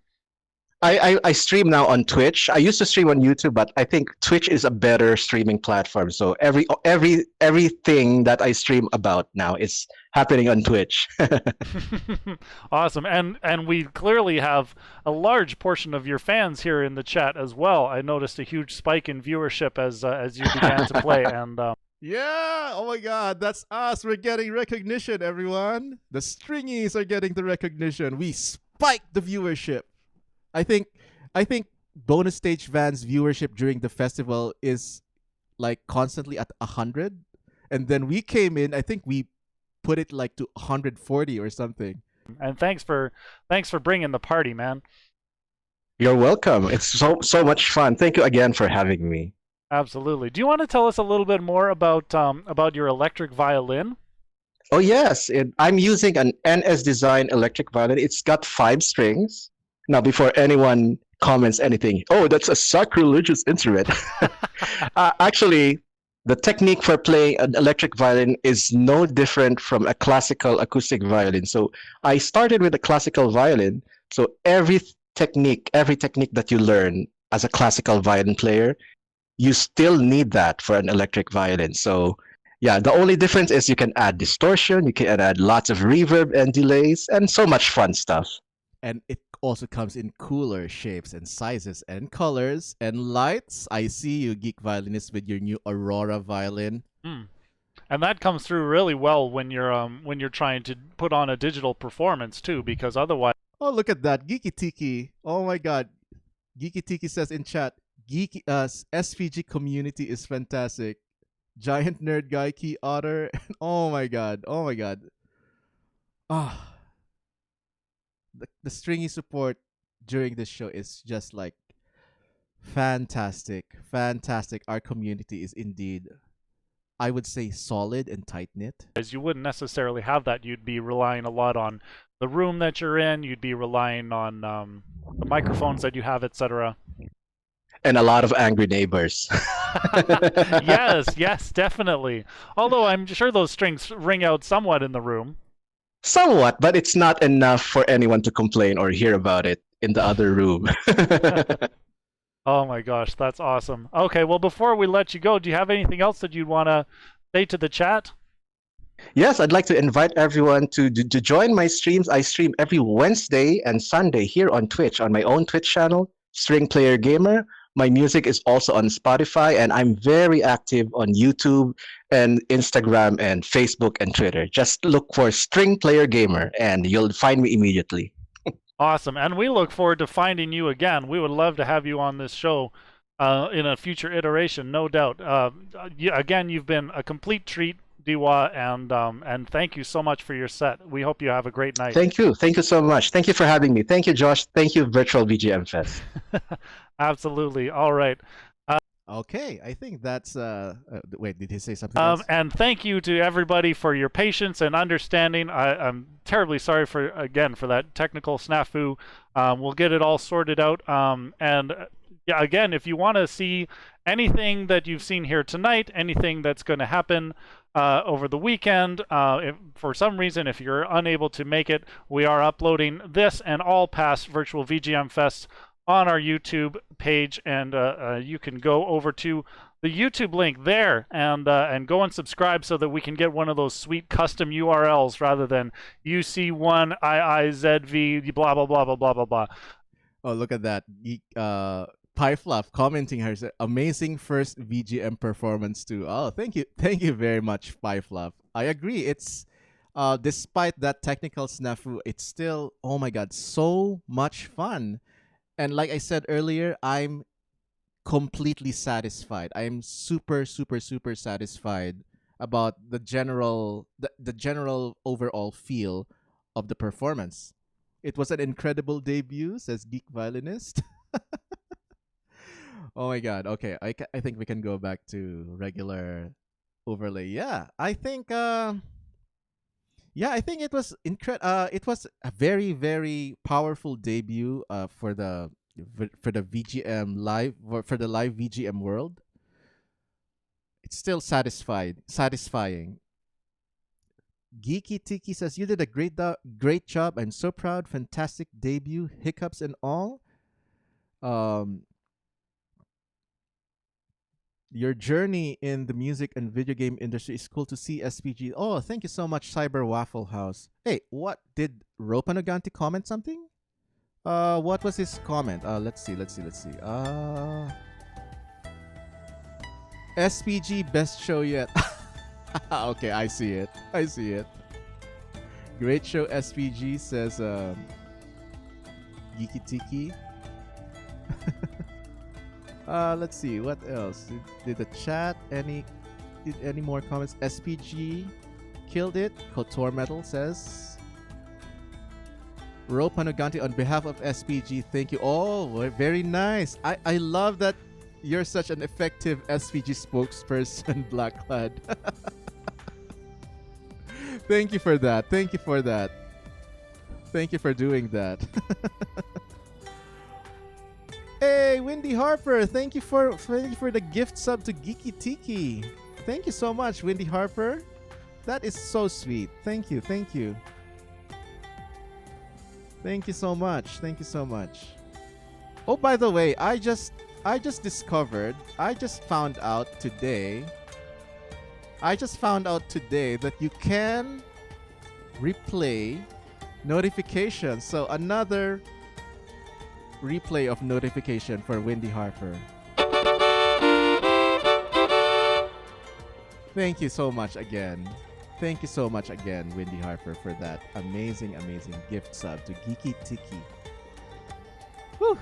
I stream now on Twitch. I used to stream on YouTube, but I think Twitch is a better streaming platform. So everything that I stream about now is happening on Twitch. Awesome, and we clearly have a large portion of your fans here in the chat as well. I noticed a huge spike in viewership as you began to play, and Yeah. Oh my god, that's us. We're getting recognition, everyone. The stringies are getting the recognition. We spiked the viewership. I think I think bonus stage Van's viewership during the festival is like constantly at 100, and then we came in. I think we put it like to 140 or something. and thanks for bringing the party, man. You're welcome. It's so much fun. Thank you again for having me. Absolutely. Do you want to tell us a little bit more about your electric violin? Oh yes, I'm using an NS Design electric violin. It's got 5 strings. Now, before anyone comments anything, oh, that's a sacrilegious instrument. Actually, the technique for playing an electric violin is no different from a classical acoustic violin. So I started with a classical violin. So every technique that you learn as a classical violin player, you still need that for an electric violin. So yeah, the only difference is you can add distortion, you can add lots of reverb and delays, and so much fun stuff. And it also comes in cooler shapes and sizes and colors and lights. I see you, geek violinist, with your new Aurora violin. Hmm. And that comes through really well when you're trying to put on a digital performance too, because otherwise. Oh, look at that, Geeky Tiki. Oh my god, Geeky Tiki says in chat, Geeky SVG community is fantastic. Giant nerd guy, Key Otter. Oh my god. Oh my god. Ah, the stringy support during this show is just like fantastic. Fantastic. Our community is indeed, I would say, solid and tight knit. You wouldn't necessarily have that. You'd be relying a lot on the room that you're in. You'd be relying on the microphones that you have, etc. And a lot of angry neighbors. Yes, definitely. Although I'm sure those strings ring out somewhat in the room. Somewhat, but it's not enough for anyone to complain or hear about it in the other room. Oh my gosh, that's awesome. Okay, well, before we let you go, do you have anything else that you'd want to say to the chat? Yes, I'd like to invite everyone to join my streams. I stream every Wednesday and Sunday here on Twitch, on my own Twitch channel, String Player Gamer. My music is also on Spotify, and I'm very active on YouTube and Instagram and Facebook and Twitter. Just look for String Player Gamer, and you'll find me immediately. Awesome, and we look forward to finding you again. We would love to have you on this show in a future iteration, no doubt. Again, you've been a complete treat, Diwa, and thank you so much for your set. We hope you have a great night. Thank you so much. Thank you for having me. Thank you, Josh. Thank you, Virtual VGM Fest. Absolutely. All right. Okay, I think that's wait, did he say something else? And thank you to everybody for your patience and understanding. I'm terribly sorry for that technical snafu. We'll get it all sorted out. Yeah, again, if you want to see anything that you've seen here tonight, anything that's going to happen over the weekend, if for some reason, if you're unable to make it, we are uploading this and all past virtual VGM fests on our YouTube page, and you can go over to the YouTube link there and go and subscribe so that we can get one of those sweet custom URLs rather than UC1IIZV blah blah blah blah blah blah blah. Oh, look at that. Pie Fluff commenting her, amazing first VGM performance too. Oh, thank you very much, Pie Fluff. I agree. It's despite that technical snafu, it's still, oh my god, so much fun. And like I said earlier, I'm completely satisfied. I'm super satisfied about the general overall feel of the performance. It was an incredible debut, says Geek Violinist. Oh my god. Okay, I think we can go back to regular overlay. Yeah, I think it was it was a very powerful debut for the VGM live, for the live VGM world. it's still satisfying. Geeky Tiki says you did a great job. I'm so proud. Fantastic debut. Hiccups and all. Um, your journey in the music and video game industry is cool to see. SPG. Oh, thank you so much, Cyber Waffle House. Hey, what did Ropanaganti comment something? What was his comment? Let's see. SPG best show yet. Okay, I see it. Great show, SPG says Geeky Tiki. Let's see what else. Did the chat did any more comments? SPG killed it. Kotor Metal says Ro Panuganti on behalf of SPG, thank you. Oh, very nice. I love that you're such an effective SPG spokesperson, Blacklad. Thank you for that. Thank you for doing that. Hey, Wendy Harper, thank you for the gift sub to Geeky Tiki. Thank you so much, Wendy Harper. That is so sweet. Thank you. Thank you so much. Oh, by the way, I just found out today that you can replay notifications. So another replay of notification for Wendy Harper. Thank you so much again. Wendy Harper, for that amazing gift sub to Geeky Tiki. Whew.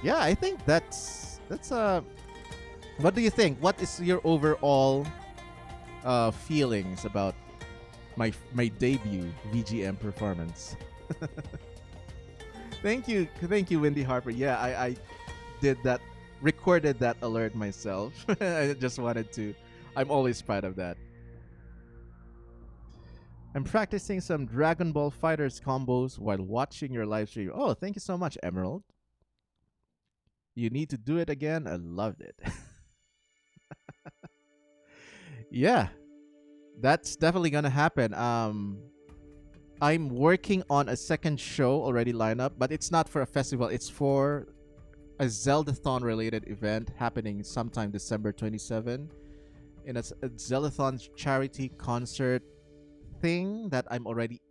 Yeah, I think that's what do you think? What is your overall feelings about my debut VGM performance? Thank you, Wendy Harper. Yeah, I did that, recorded that alert myself. I just wanted to. I'm always proud of that. I'm practicing some Dragon Ball Fighters combos while watching your live stream. Oh, thank you so much, Emerald. You need to do it again. I loved it. Yeah, that's definitely gonna happen. I'm working on a second show already lined up, but it's not for a festival. It's for a Zeldathon related event happening sometime December 27. And it's a Zeldathon charity concert thing that I'm already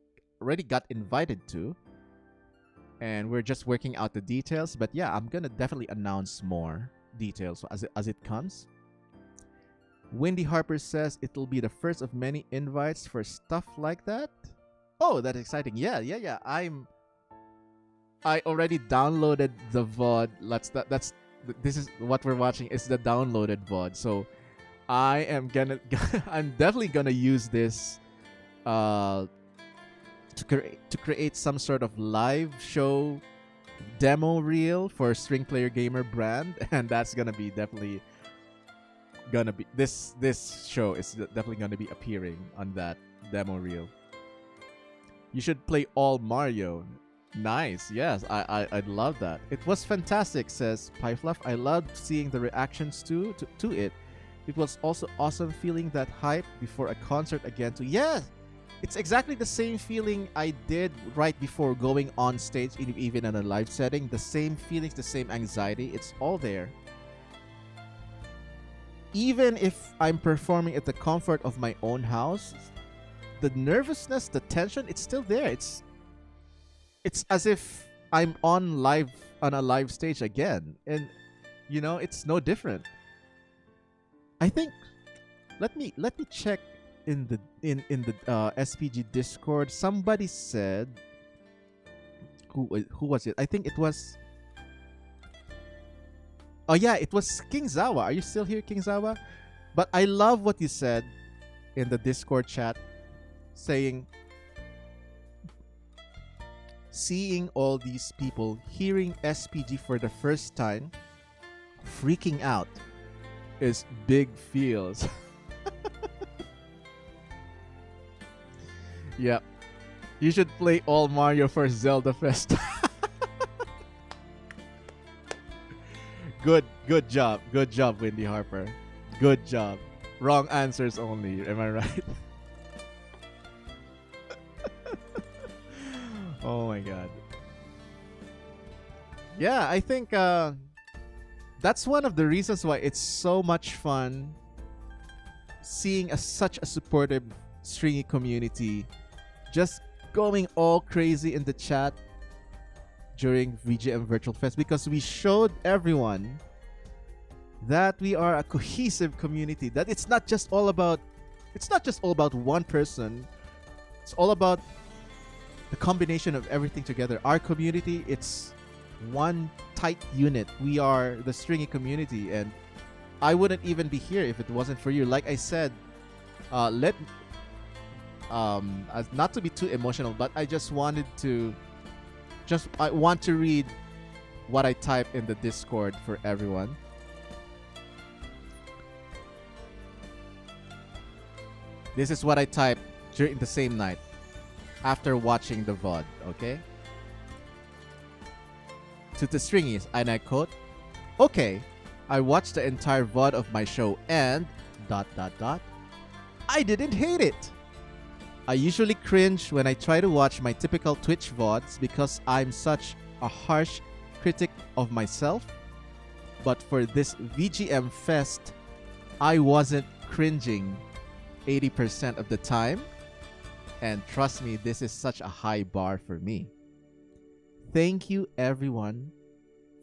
got invited to. And we're just working out the details. But yeah, I'm gonna definitely announce more details as it comes. Wendy Harper says it'll be the first of many invites for stuff like that. Oh, that's exciting. Yeah. I already downloaded the VOD. This is what we're watching. It's the downloaded VOD. So I'm definitely gonna use this to create some sort of live show demo reel for String Player Gamer brand, and that's definitely gonna be this show is definitely gonna be appearing on that demo reel. You should play all Mario. Nice. Yes, I'd love that. It was fantastic, says Pyfluff. I loved seeing the reactions to it. It was also awesome feeling that hype before a concert again too. Yes, it's exactly the same feeling I did right before going on stage, even in a live setting. The same feelings, the same anxiety. It's all there. Even if I'm performing at the comfort of my own house, the nervousness, the tension, it's still there. It's as if I'm on a live stage again, and it's no different. I think let me check in the SPG Discord. Somebody said, who was it? I think it was. Oh yeah, it was King Zawa. Are you still here, King Zawa? But I love what you said in the Discord chat, saying, seeing all these people hearing SPG for the first time, freaking out is big feels. Yeah. You should play all Mario for Zelda Fest. Good job, Wendy Harper. Good job. Wrong answers only. Am I right? Oh my god. Yeah, I think that's one of the reasons why it's so much fun seeing such a supportive stringy community just going all crazy in the chat during VGM Virtual Fest, because we showed everyone that we are a cohesive community, that it's not just all about one person. It's all about the combination of everything together. Our community, it's one tight unit. We are the stringy community, and I wouldn't even be here if it wasn't for you. Like I said, not to be too emotional, but I want to read what I type in the Discord for everyone. This is what I typed during the same night after watching the VOD, okay? To the stringies, and I quote, "Okay, I watched the entire VOD of my show and ... I didn't hate it. I usually cringe when I try to watch my typical Twitch VODs because I'm such a harsh critic of myself. But for this VGM Fest, I wasn't cringing 80% of the time. And trust me, this is such a high bar for me. Thank you, everyone,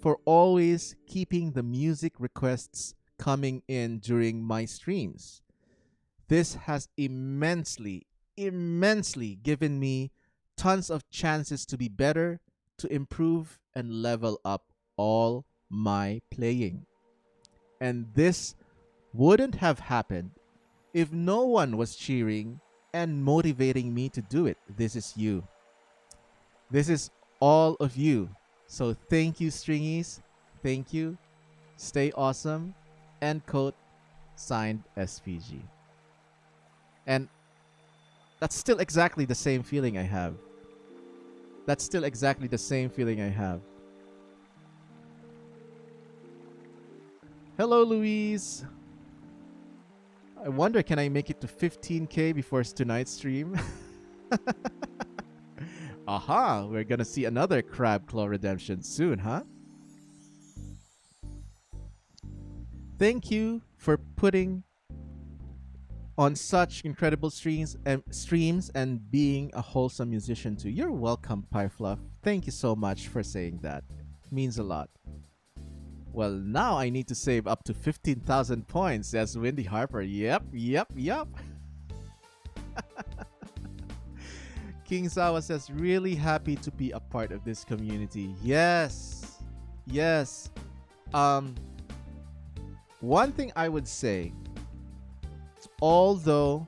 for always keeping the music requests coming in during my streams. This has immensely given me tons of chances to be better, to improve, and level up all my playing. And this wouldn't have happened if no one was cheering and motivating me to do it. This is you. This is all of you. So thank you, stringies. Thank you. Stay awesome. End quote. Signed, SPG. And that's still exactly the same feeling I have. Hello, Louise. I wonder, can I make it to 15K before tonight's stream? Aha, we're gonna see another Crab Claw redemption soon, huh? Thank you for putting on such incredible streams and being a wholesome musician too. You're welcome, Pyfluff. Thank you so much for saying that. Means a lot. Well, now I need to save up to 15,000 points, says Wendy Harper. Yep. King Sawa says, really happy to be a part of this community. Yes. One thing I would say, although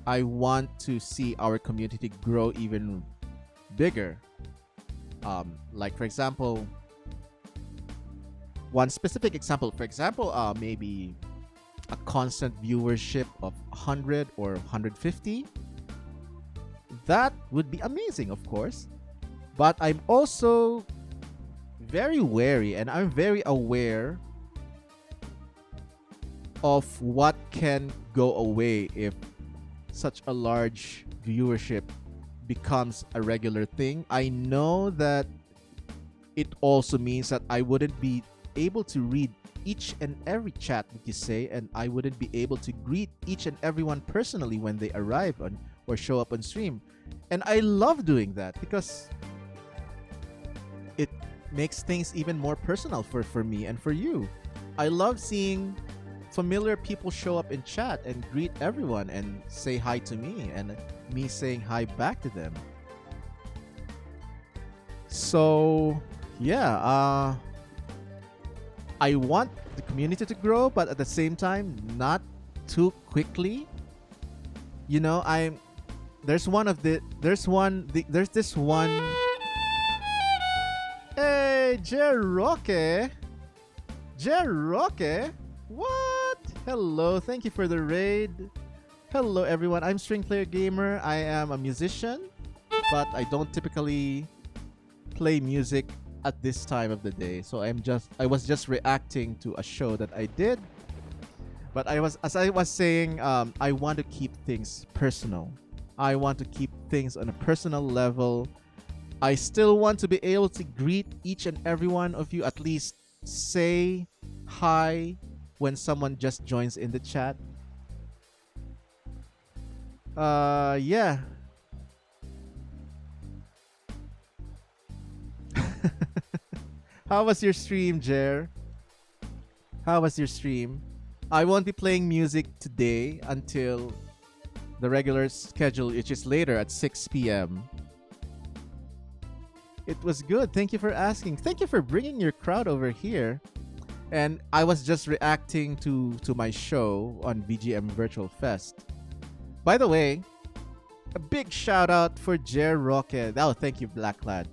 I want to see our community grow even bigger, like for example, one specific example, maybe a constant viewership of 100 or 150, that would be amazing, of course. But I'm also very wary and I'm very aware of what can go away if such a large viewership becomes a regular thing. I know that it also means that I wouldn't be able to read each and every chat that you say, and I wouldn't be able to greet each and everyone personally when they arrive on or show up on stream. And I love doing that because it makes things even more personal for me and for you. I love seeing familiar people show up in chat and greet everyone and say hi to me and me saying hi back to them. So yeah, I want the community to grow, but at the same time, not too quickly. You know, there's this one. Hey, Jeroke. What? Hello, thank you for the raid. Hello, everyone. I'm String Player Gamer. I am a musician, but I don't typically play music at this time of the day. So I was just reacting to a show that I did But as I was saying, I want to keep things personal. I want to keep things on a personal level. I still want to be able to greet each and every one of you, at least say hi when someone just joins in the chat. Yeah. How was your stream, Jer? How was your stream? I won't be playing music today until the regular schedule, which is later at 6 p.m. It was good. Thank you for asking. Thank you for bringing your crowd over here. And I was just reacting to my show on VGM Virtual Fest. By the way, a big shout out for Jer Rocket. Oh, thank you, Black Lad.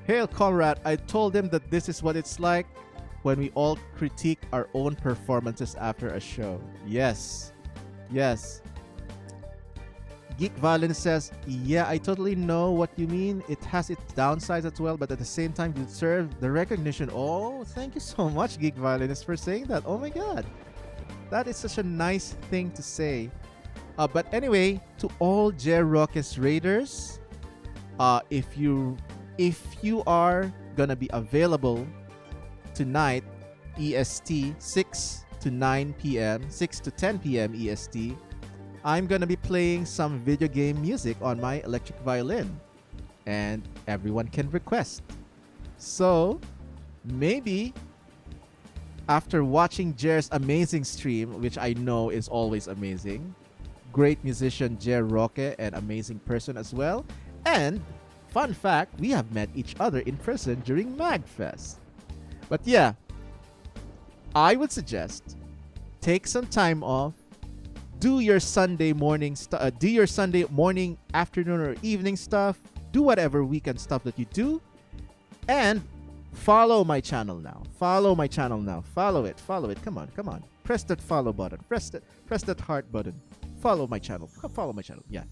Hail, comrade. I told him that this is what it's like when we all critique our own performances after a show. Yes. Yes. Geek Violence says, yeah, I totally know what you mean. It has its downsides as well, but at the same time, you deserve the recognition. Oh, thank you so much, Geek Violence, for saying that. Oh my god. That is such a nice thing to say. But anyway, to all Jer Rockets Raiders, if you are gonna be available tonight, EST, 6 to 9 p.m., 6 to 10 p.m. EST, I'm gonna be playing some video game music on my electric violin, and everyone can request. So maybe after watching Jer's amazing stream, which I know is always amazing, great musician Jer Roque, and amazing person as well, and fun fact, we have met each other in person during MagFest. But yeah, I would suggest take some time off, do your Sunday morning do your Sunday morning, afternoon, or evening stuff, do whatever weekend stuff that you do, and follow my channel now. Follow my channel now. Follow it. Come on. Press that follow button. Press that heart button. Follow my channel. Follow my channel. Yeah.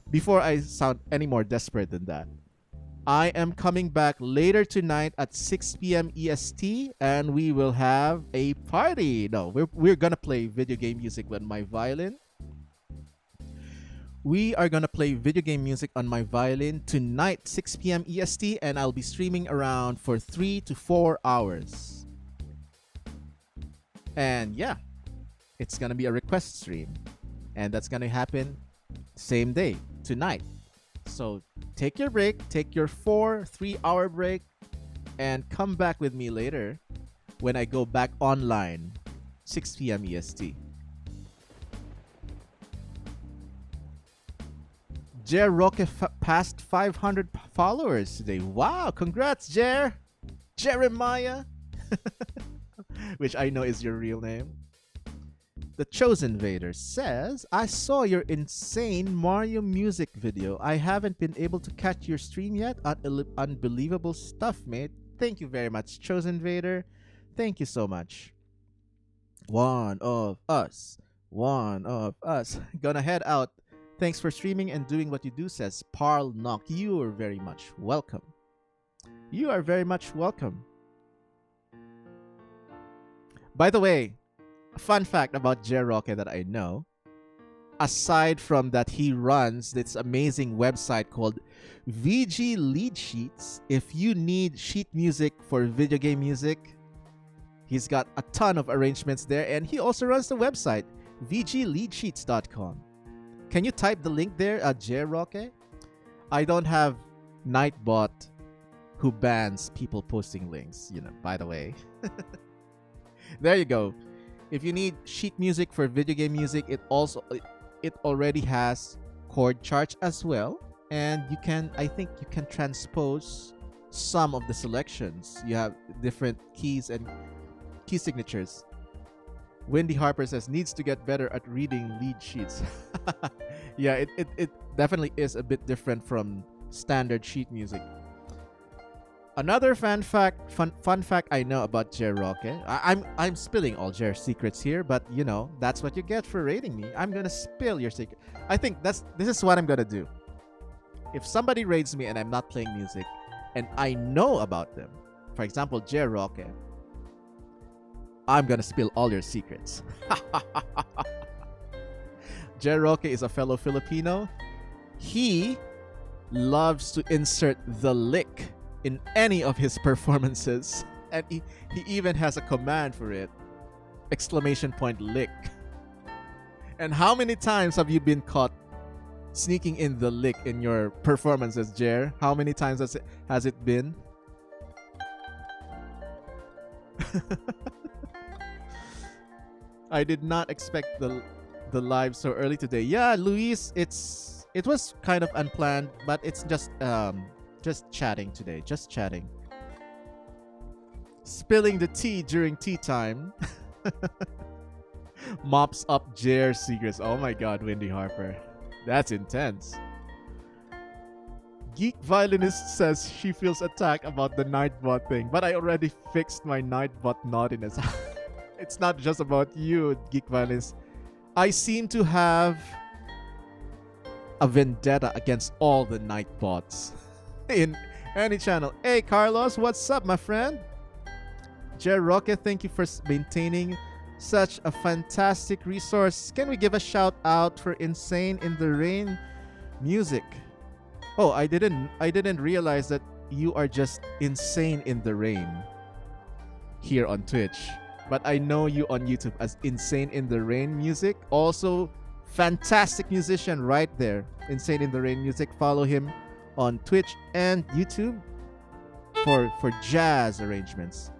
Before I sound any more desperate than that, I am coming back later tonight at 6 p.m. EST, and we will have a party. No, we're gonna play video game music with my violin. We are gonna play video game music on my violin tonight, 6 p.m. EST, and I'll be streaming around for 3 to 4 hours. And yeah, it's gonna be a request stream, and that's gonna happen same day, tonight. So take your break, take your 3-hour break, and come back with me later when I go back online, 6 p.m. EST. Jer Roque passed 500 followers today. Wow, congrats, Jer! Jeremiah! Which I know is your real name. The Chosen Vader says, I saw your insane Mario music video. I haven't been able to catch your stream yet. Unbelievable stuff, mate. Thank you very much, Chosen Vader. Thank you so much. One of us. Gonna head out. Thanks for streaming and doing what you do, says Parl Knock. You are very much welcome. You are very much welcome. By the way, a fun fact about Jer Roque that I know, aside from that, he runs this amazing website called VG Lead Sheets. If you need sheet music for video game music, he's got a ton of arrangements there, and he also runs the website vgleadsheets.com. Can you type the link there at Jer Roque? I don't have Nightbot who bans people posting links, by the way. There you go. If you need sheet music for video game music, it already has chord charts as well, and I think you can transpose some of the selections. You have different keys and key signatures. Wendy Harper says needs to get better at reading lead sheets. Yeah, it definitely is a bit different from standard sheet music. Another fun fact I know about Jer Roque. I'm spilling all Jer's secrets here, but that's what you get for rating me. I'm gonna spill your secret. I think this is what I'm gonna do. If somebody raids me and I'm not playing music, and I know about them, for example, Jer Roque, I'm gonna spill all your secrets. Jer Roque is a fellow Filipino. He loves to insert the lick in any of his performances. And he even has a command for it. Exclamation point lick. And how many times have you been caught sneaking in the lick in your performances, Jer? How many times has it been? I did not expect the live so early today. Yeah, Luis, it was kind of unplanned, but it's just chatting today, just chatting. Spilling the tea during tea time. Mops up Jer's secrets. Oh my god, Wendy Harper. That's intense. Geek Violinist says she feels attacked about the Nightbot thing, but I already fixed my Nightbot naughtiness. It's not just about you, Geek Violinist. I seem to have a vendetta against all the Nightbots in any channel. Hey, Carlos, what's up, my friend? Jer Roque, thank you for maintaining such a fantastic resource. Can we give a shout out for Insane in the Rain music? Oh, I didn't realize that you are just Insane in the Rain here on Twitch. But I know you on YouTube as Insane in the Rain music. Also, fantastic musician right there. Insane in the Rain music. Follow him on Twitch and YouTube for jazz arrangements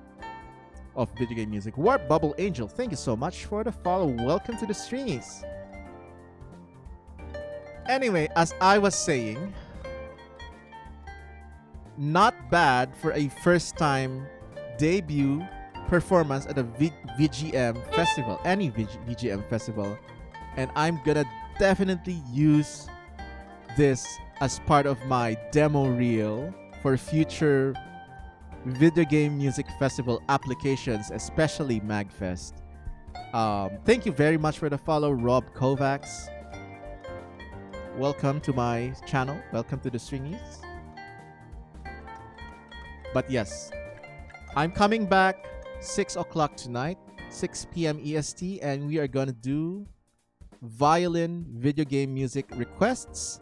of video game music. Warp Bubble Angel, thank you so much for the follow. Welcome to the streams. Anyway, as I was saying, not bad for a first time debut performance at a VGM festival, any VGM festival. And I'm gonna definitely use this as part of my demo reel for future video game music festival applications, especially MagFest. Thank you very much for the follow, Rob Kovacs. Welcome to my channel. Welcome to the Stringies. But yes, I'm coming back 6 o'clock tonight, 6 p.m. EST, and we are gonna do violin video game music requests.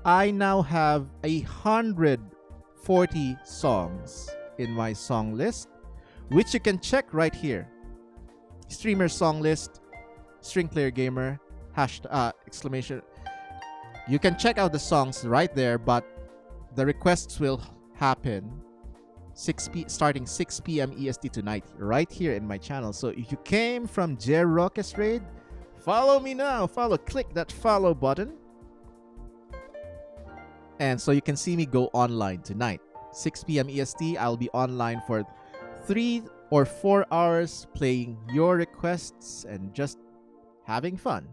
I now have 140 songs in my song list, which you can check right here. Streamer song list, String Player Gamer, exclamation. You can check out the songs right there, but the requests will happen starting 6 p.m. EST tonight, right here in my channel. So if you came from Jer Roque's raid, follow me now. Click that follow button. And so you can see me go online tonight. 6 p.m. EST, I'll be online for 3 or 4 hours playing your requests and just having fun.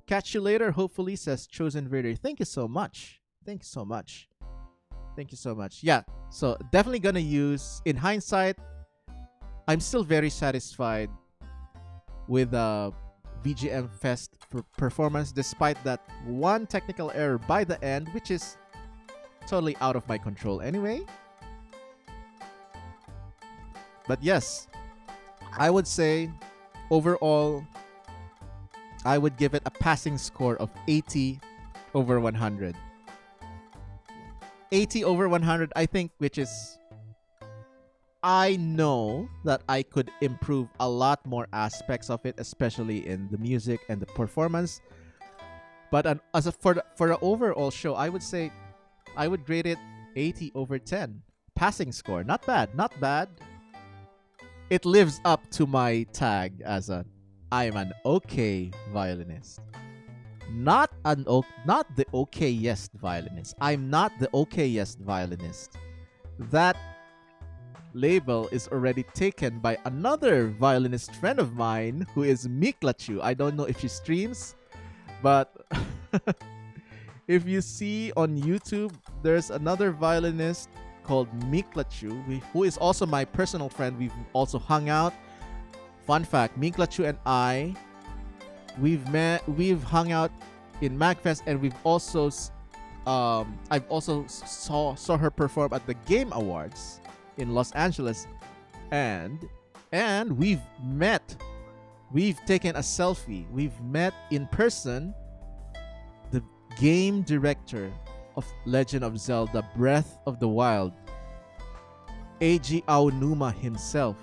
Catch you later, hopefully, says Chosen Vader. Thank you so much. Thank you so much. Thank you so much. Yeah, so definitely gonna use, in hindsight, I'm still very satisfied with VGM Fest performance, despite that one technical error by the end, which is totally out of my control anyway. But yes, I would say overall, I would give it a passing score of 80 over 100. 80 over 100, I think, which is, I know that I could improve a lot more aspects of it, especially in the music and the performance. But for the overall show, I would say I would grade it 80 over 10. Passing score, not bad, not bad. It lives up to my tag as I am an okay violinist. Not the okayest violinist. I'm not the okayest violinist. That label is already taken by another violinist friend of mine who is Miklachu. I don't know if she streams, but if you see on YouTube, there's another violinist called Miklachu, who is also my personal friend. We've also hung out. Fun fact, Miklachu and I, we've hung out in MagFest, and we've also I've also saw her perform at the Game Awards in Los Angeles, and And we've met. We've taken a selfie. We've met in person the game director of Legend of Zelda Breath of the Wild, Eiji Aonuma himself.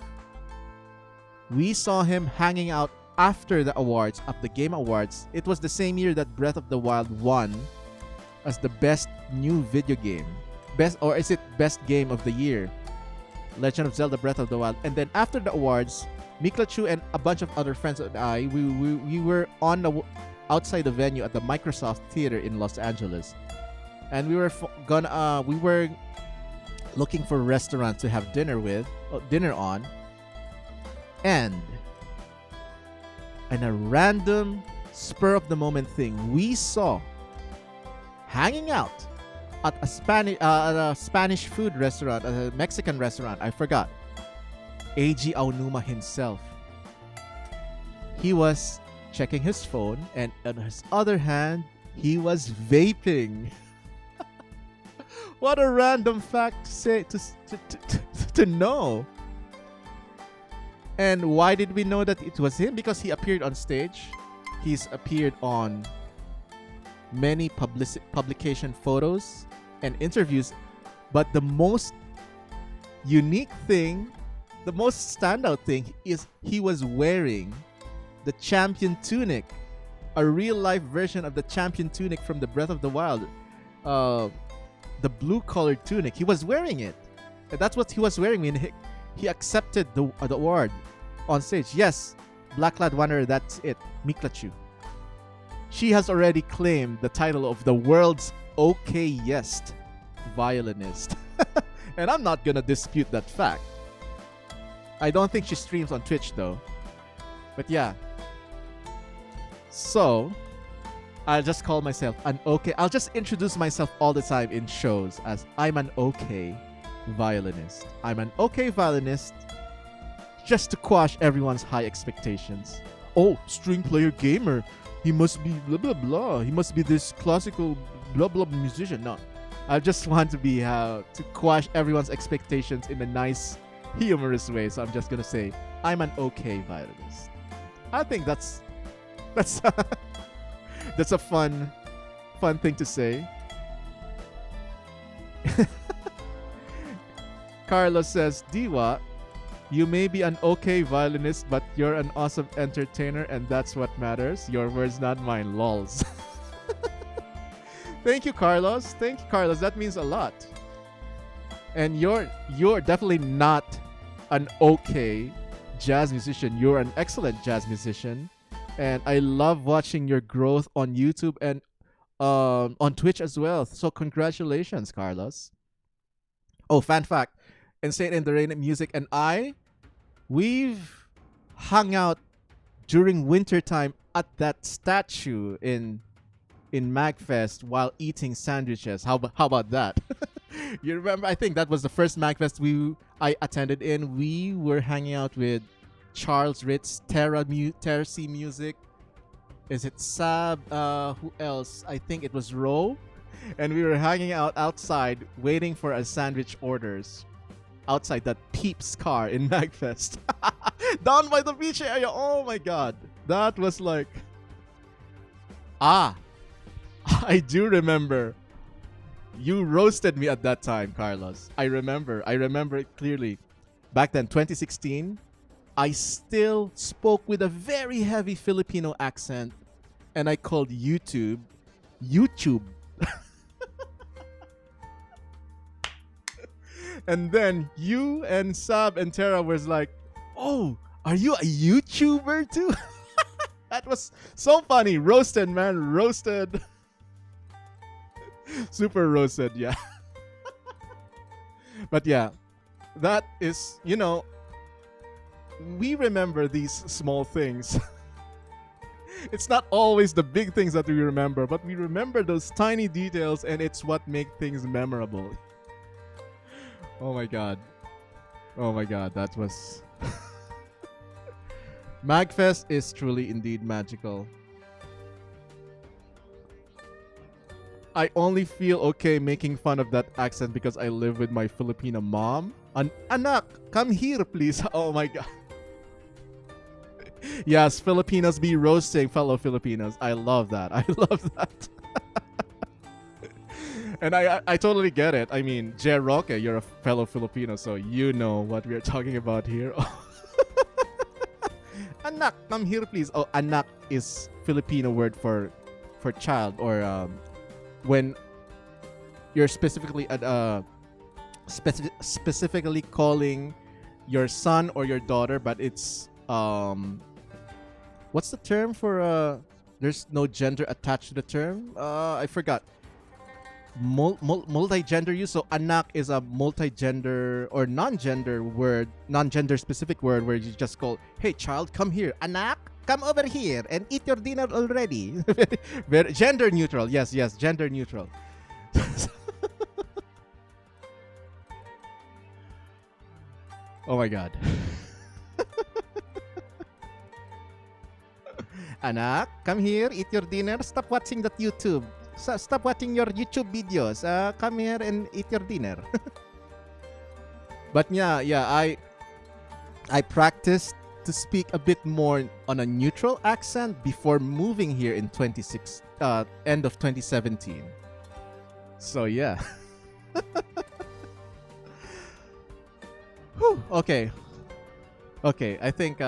We saw him hanging out after the awards, of the Game Awards. It was the same year that Breath of the Wild won as the best new video game. Best, or is it best game of the year? Legend of Zelda Breath of the Wild. And then after the awards, Miklachu and a bunch of other friends and I, we were on the outside the venue at the Microsoft Theater in Los Angeles, and we were looking for a restaurant to have dinner on, and a random spur of the moment thing, we saw hanging out at a Spanish food restaurant, a Mexican restaurant, I forgot, Eiji Aonuma himself. He was checking his phone, and on his other hand, he was vaping. What a random fact to say to know. And why did we know that it was him? Because he appeared on stage. He's appeared on many publication photos and interviews. But the most unique thing, the most standout thing, is he was wearing the champion tunic, a real life version of the champion tunic from the Breath of the Wild, the blue colored tunic. He was wearing it, and that's what he was wearing when he accepted the award on stage. Yes, Blacklad Wanderer, that's it, Miklachu. She has already claimed the title of the world's okayest violinist. And I'm not gonna dispute that fact. I don't think she streams on Twitch though. But yeah. So, I'll just call myself an okay. I'll just introduce myself all the time in shows as I'm an okay violinist. I'm an okay violinist, just to quash everyone's high expectations. Oh, string player gamer. He must be blah blah blah. He must be this classical blah blah musician. No. I just want to be to quash everyone's expectations in a nice, humorous way. So I'm just gonna say I'm an okay violinist. I think that's that's a fun thing to say. Carlos says, Diwa, you may be an okay violinist, but you're an awesome entertainer, and that's what matters. Your words, not mine. Lols. Thank you, Carlos. Thank you, Carlos. That means a lot. And you're definitely not an okay jazz musician. You're an excellent jazz musician. And I love watching your growth on YouTube and on Twitch as well. So congratulations, Carlos. Oh, fan fact. Insane in the Rain Music and we've hung out during wintertime at that statue in MagFest while eating sandwiches. How about that? You remember? I think that was the first MagFest I attended in. We were hanging out with Charles Ritz, Terra C Music. Is it Sab? Who else? I think it was Ro. And we were hanging out outside waiting for a sandwich orders outside that Peeps car in MagFest. Down by the beach area. Oh my god. That was like... I do remember. You roasted me at that time, Carlos. I remember it clearly. Back then, 2016, I still spoke with a very heavy Filipino accent, and I called YouTube. And then you and Sab and Tara was like, oh, are you a YouTuber too? That was so funny. Roasted, man. Roasted. Super roasted, yeah. But yeah, that is, we remember these small things. It's not always the big things that we remember, but we remember those tiny details, and it's what makes things memorable. Oh my god. That was... MagFest is truly indeed magical. I only feel okay making fun of that accent because I live with my Filipino mom. Anak, come here please. Oh my god. Yes, Filipinos be roasting fellow Filipinos. I love that. I love that. And I totally get it. I mean, Jer Roque, you're a fellow Filipino, so you know what we're talking about here. Anak, come here please. Oh, anak is Filipino word for child, or when you're specifically specifically calling your son or your daughter, but it's what's the term for there's no gender attached to the term. I forgot. Multi-gender use. So anak is a multi-gender or non-gender word, non-gender specific word where you just call, hey child, come here. Anak, come over here and eat your dinner already. Very gender neutral. Yes, gender neutral. Oh my god. Anak, come here, eat your dinner. Stop watching that YouTube. Stop watching your YouTube videos. Come here and eat your dinner. But yeah, I practiced to speak a bit more on a neutral accent before moving here in end of 2017. So yeah. Whew, okay. I think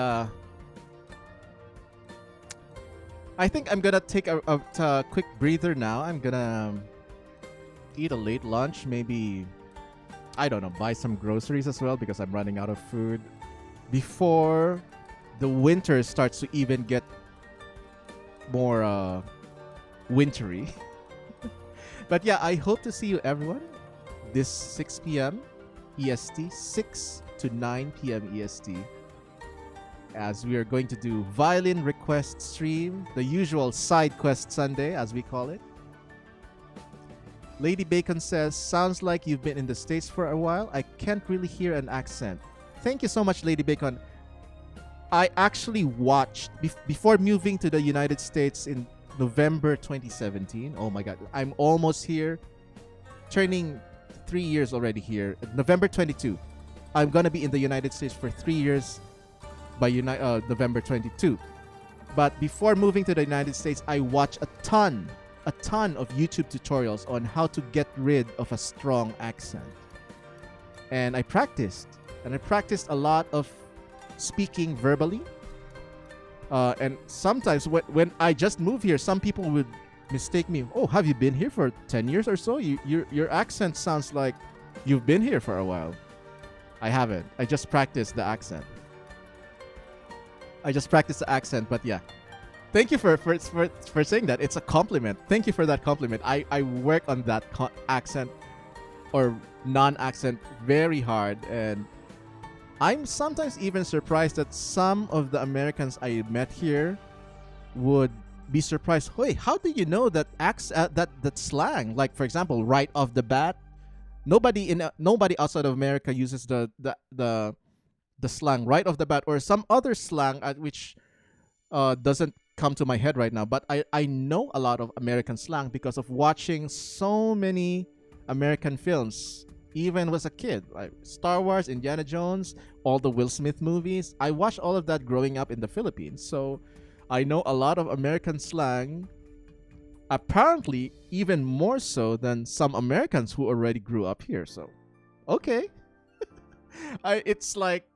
I'm gonna take a quick breather now. I'm gonna eat a late lunch. Maybe, I don't know, buy some groceries as well because I'm running out of food before the winter starts to even get more wintry. But yeah, I hope to see you everyone this 6 p.m. EST, 6 to 9 p.m. EST, as we are going to do violin request stream, the usual side quest Sunday as we call it. Lady Bacon says, sounds like you've been in the States for a while. I can't really hear an accent. Thank you so much, Lady Bacon. I actually watched before moving to the United States in November 2017. Oh my god, I'm almost here, turning 3 years already here. November 22. I'm gonna be in the United States for 3 years by November 22. But before moving to the United States, I watched a ton of YouTube tutorials on how to get rid of a strong accent. And I practiced a lot of speaking verbally. And sometimes when I just moved here, some people would mistake me. Oh, have you been here for 10 years or so? Your accent sounds like you've been here for a while. I haven't. I just practiced the accent. But yeah. Thank you for saying that. It's a compliment. Thank you for that compliment. I work on that accent or non-accent very hard, and I'm sometimes even surprised that some of the Americans I met here would be surprised. Hey, how do you know that that slang? Like, for example, right off the bat, nobody outside of America uses the slang right off the bat, or some other slang which doesn't come to my head right now. But I know a lot of American slang because of watching so many American films, even as a kid, like Star Wars, Indiana Jones, all the Will Smith movies. I watched all of that growing up in the Philippines, so I know a lot of American slang, apparently even more so than some Americans who already grew up here. So, okay. It's like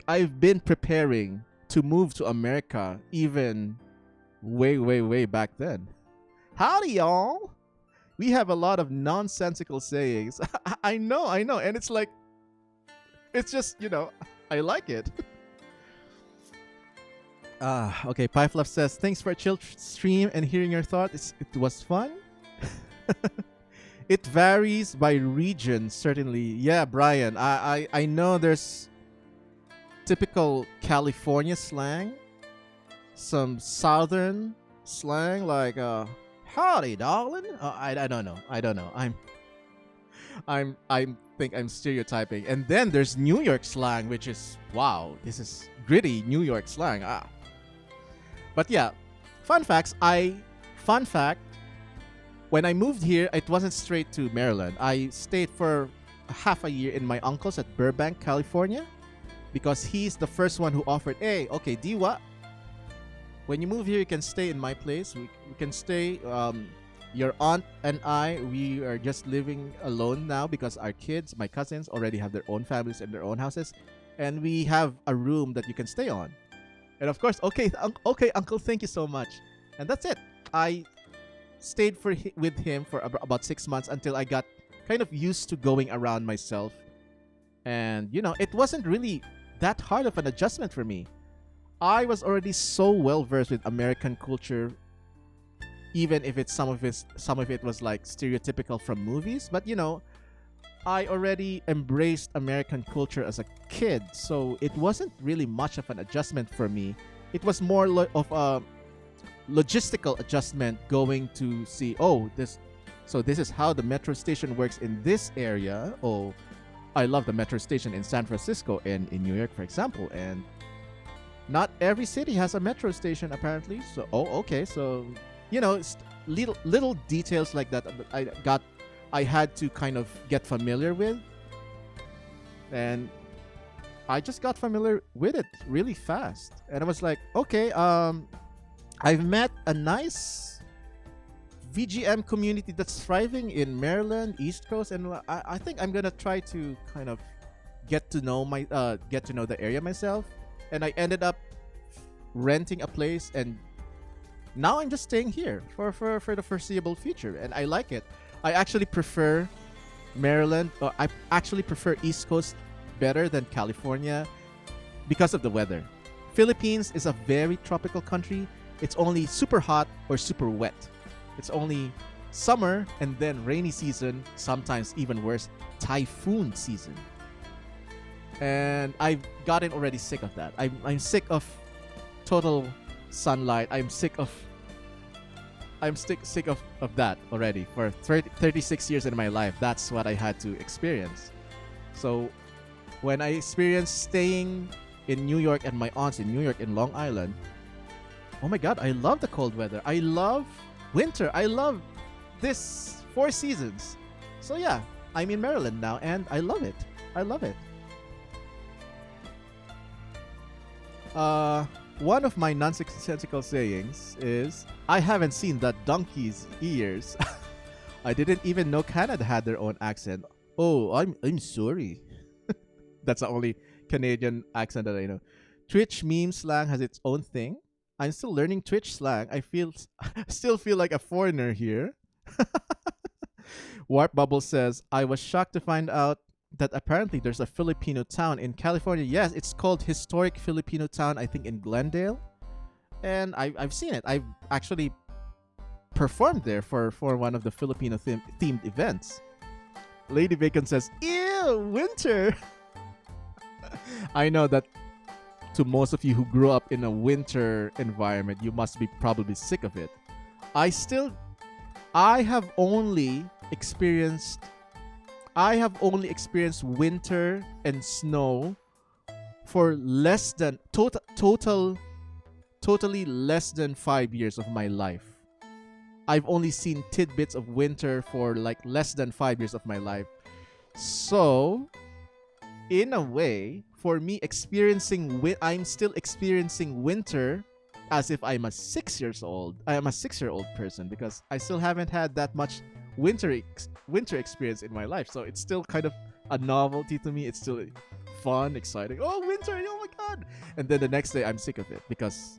I've been preparing to move to America even way back then. Howdy, y'all. We have a lot of nonsensical sayings. I know. And it's like, it's just, I like it. Okay, Pyfluff says, thanks for a chill stream and hearing your thoughts. It was fun. It varies by region, certainly. Yeah, Brian, I know there's typical California slang, some southern slang like howdy, darling. I don't know. I think I'm stereotyping. And then there's New York slang, which is, wow, this is gritty New York slang. But yeah, fun fact, when I moved here, it wasn't straight to Maryland. I stayed for half a year in my uncle's at Burbank, California. because he's the first one who offered, hey, okay, Diwa, when you move here, you can stay in my place. We can stay. Your aunt and I, we are just living alone now because our kids, my cousins, already have their own families and their own houses, and we have a room that you can stay on. And of course, okay, okay, uncle, thank you so much. And that's it. I stayed with him for about 6 months until I got kind of used to going around myself. And it wasn't really that hard of an adjustment for me. I was already so well versed with American culture, even if some of it was like stereotypical from movies. But I already embraced American culture as a kid, so it wasn't really much of an adjustment for me. It was more of a logistical adjustment, going to see, this is how the metro station works in this area. Oh, I love the metro station in San Francisco and in New York, for example, and not every city has a metro station apparently. So okay, so little details like that I had to kind of get familiar with, and I just got familiar with it really fast. And I was like, okay, I've met a nice VGM community that's thriving in Maryland, East Coast, and I think I'm gonna try to kind of get to know the area myself. And I ended up renting a place, and now I'm just staying here for the foreseeable future, and I like it. I actually prefer Maryland. I actually prefer East Coast better than California because of the weather. Philippines is a very tropical country. It's only super hot or super wet. It's only summer and then rainy season, sometimes even worse, typhoon season. And I've gotten already sick of that. I'm sick of total sunlight. I'm sick of that already. For 36 years in my life, that's what I had to experience. So when I experienced staying in New York and my aunts in New York in Long Island, oh my god, I love the cold weather. I love winter. I love this 4 seasons. So yeah, I'm in Maryland now and I love it. I love it. One of my nonsensical sayings is, I haven't seen that donkey's ears. I didn't even know Canada had their own accent. Oh, I'm sorry. That's the only Canadian accent that I know. Twitch meme slang has its own thing. I'm still learning Twitch slang. I still feel like a foreigner here. Warp Bubble says, I was shocked to find out that apparently there's a Filipino town in California. Yes, it's called Historic Filipino Town, I think in Glendale. And I've seen it. I've actually performed there for one of the Filipino themed events. Lady Bacon says, ew, winter. I know that to most of you who grew up in a winter environment, you must be probably sick of it. I have only experienced winter and snow for totally less than 5 years of my life. I've only seen tidbits of winter for like less than 5 years of my life. So, in a way, for me I'm still experiencing winter as if I'm a 6-year-old. I am a 6-year-old person because I still haven't had that much winter experience in my life. So it's still kind of a novelty to me. It's still fun, exciting. Oh, winter! Oh my god! And then the next day I'm sick of it because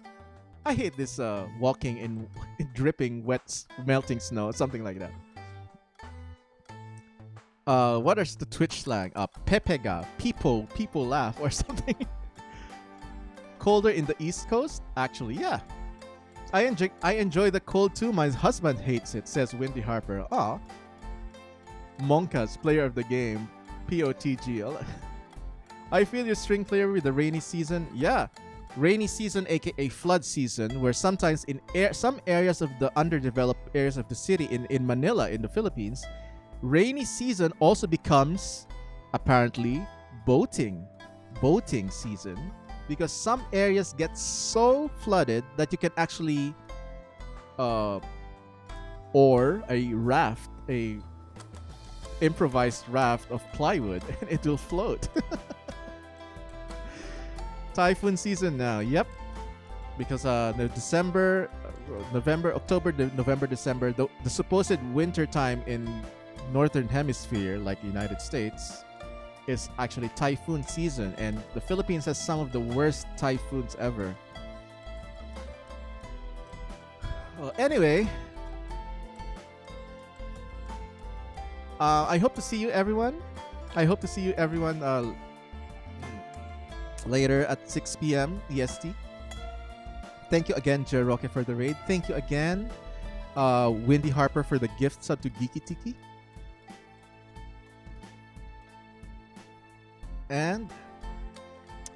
I hate this walking in dripping, wet, melting snow, something like that. What is the Twitch slang? Pepega, people laugh or something. Colder in the East Coast? Actually, yeah. I enjoy the cold too. My husband hates it, says Wendy Harper. Aw. Monkas, player of the game. POTG. I feel your string player with the rainy season. Yeah. Rainy season, aka flood season, where sometimes in some areas of the underdeveloped areas of the city in Manila, in the Philippines, rainy season also becomes apparently boating season, because some areas get so flooded that you can actually or a improvised raft of plywood and it will float. Typhoon season now. Yep. Because the December, November, October, November, December, the supposed winter time in northern hemisphere, like the United States, is actually typhoon season, and the Philippines has some of the worst typhoons ever. Well, anyway, I hope to see you, everyone. I hope to see you, everyone, later at 6 p.m. EST. Thank you again, Jeroke, for the raid. Thank you again, Wendy Harper, for the gift sub to Geeky Tiki. And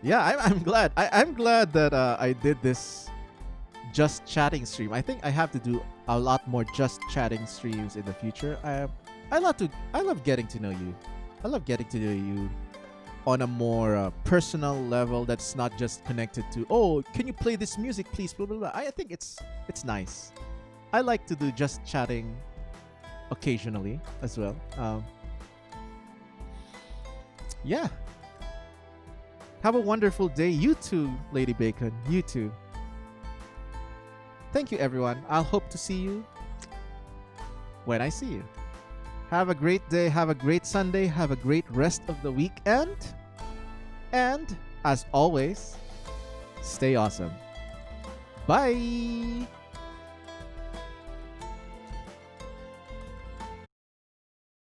yeah, I'm glad. I'm glad that I did this just chatting stream. I think I have to do a lot more just chatting streams in the future. I love getting to know you. I love getting to know you on a more personal level that's not just connected to, oh, can you play this music please, blah blah blah. I think it's nice. I like to do just chatting occasionally as well. Yeah. Have a wonderful day. You too, Lady Bacon. You too. Thank you, everyone. I'll hope to see you when I see you. Have a great day. Have a great Sunday. Have a great rest of the weekend. And, as always, stay awesome. Bye.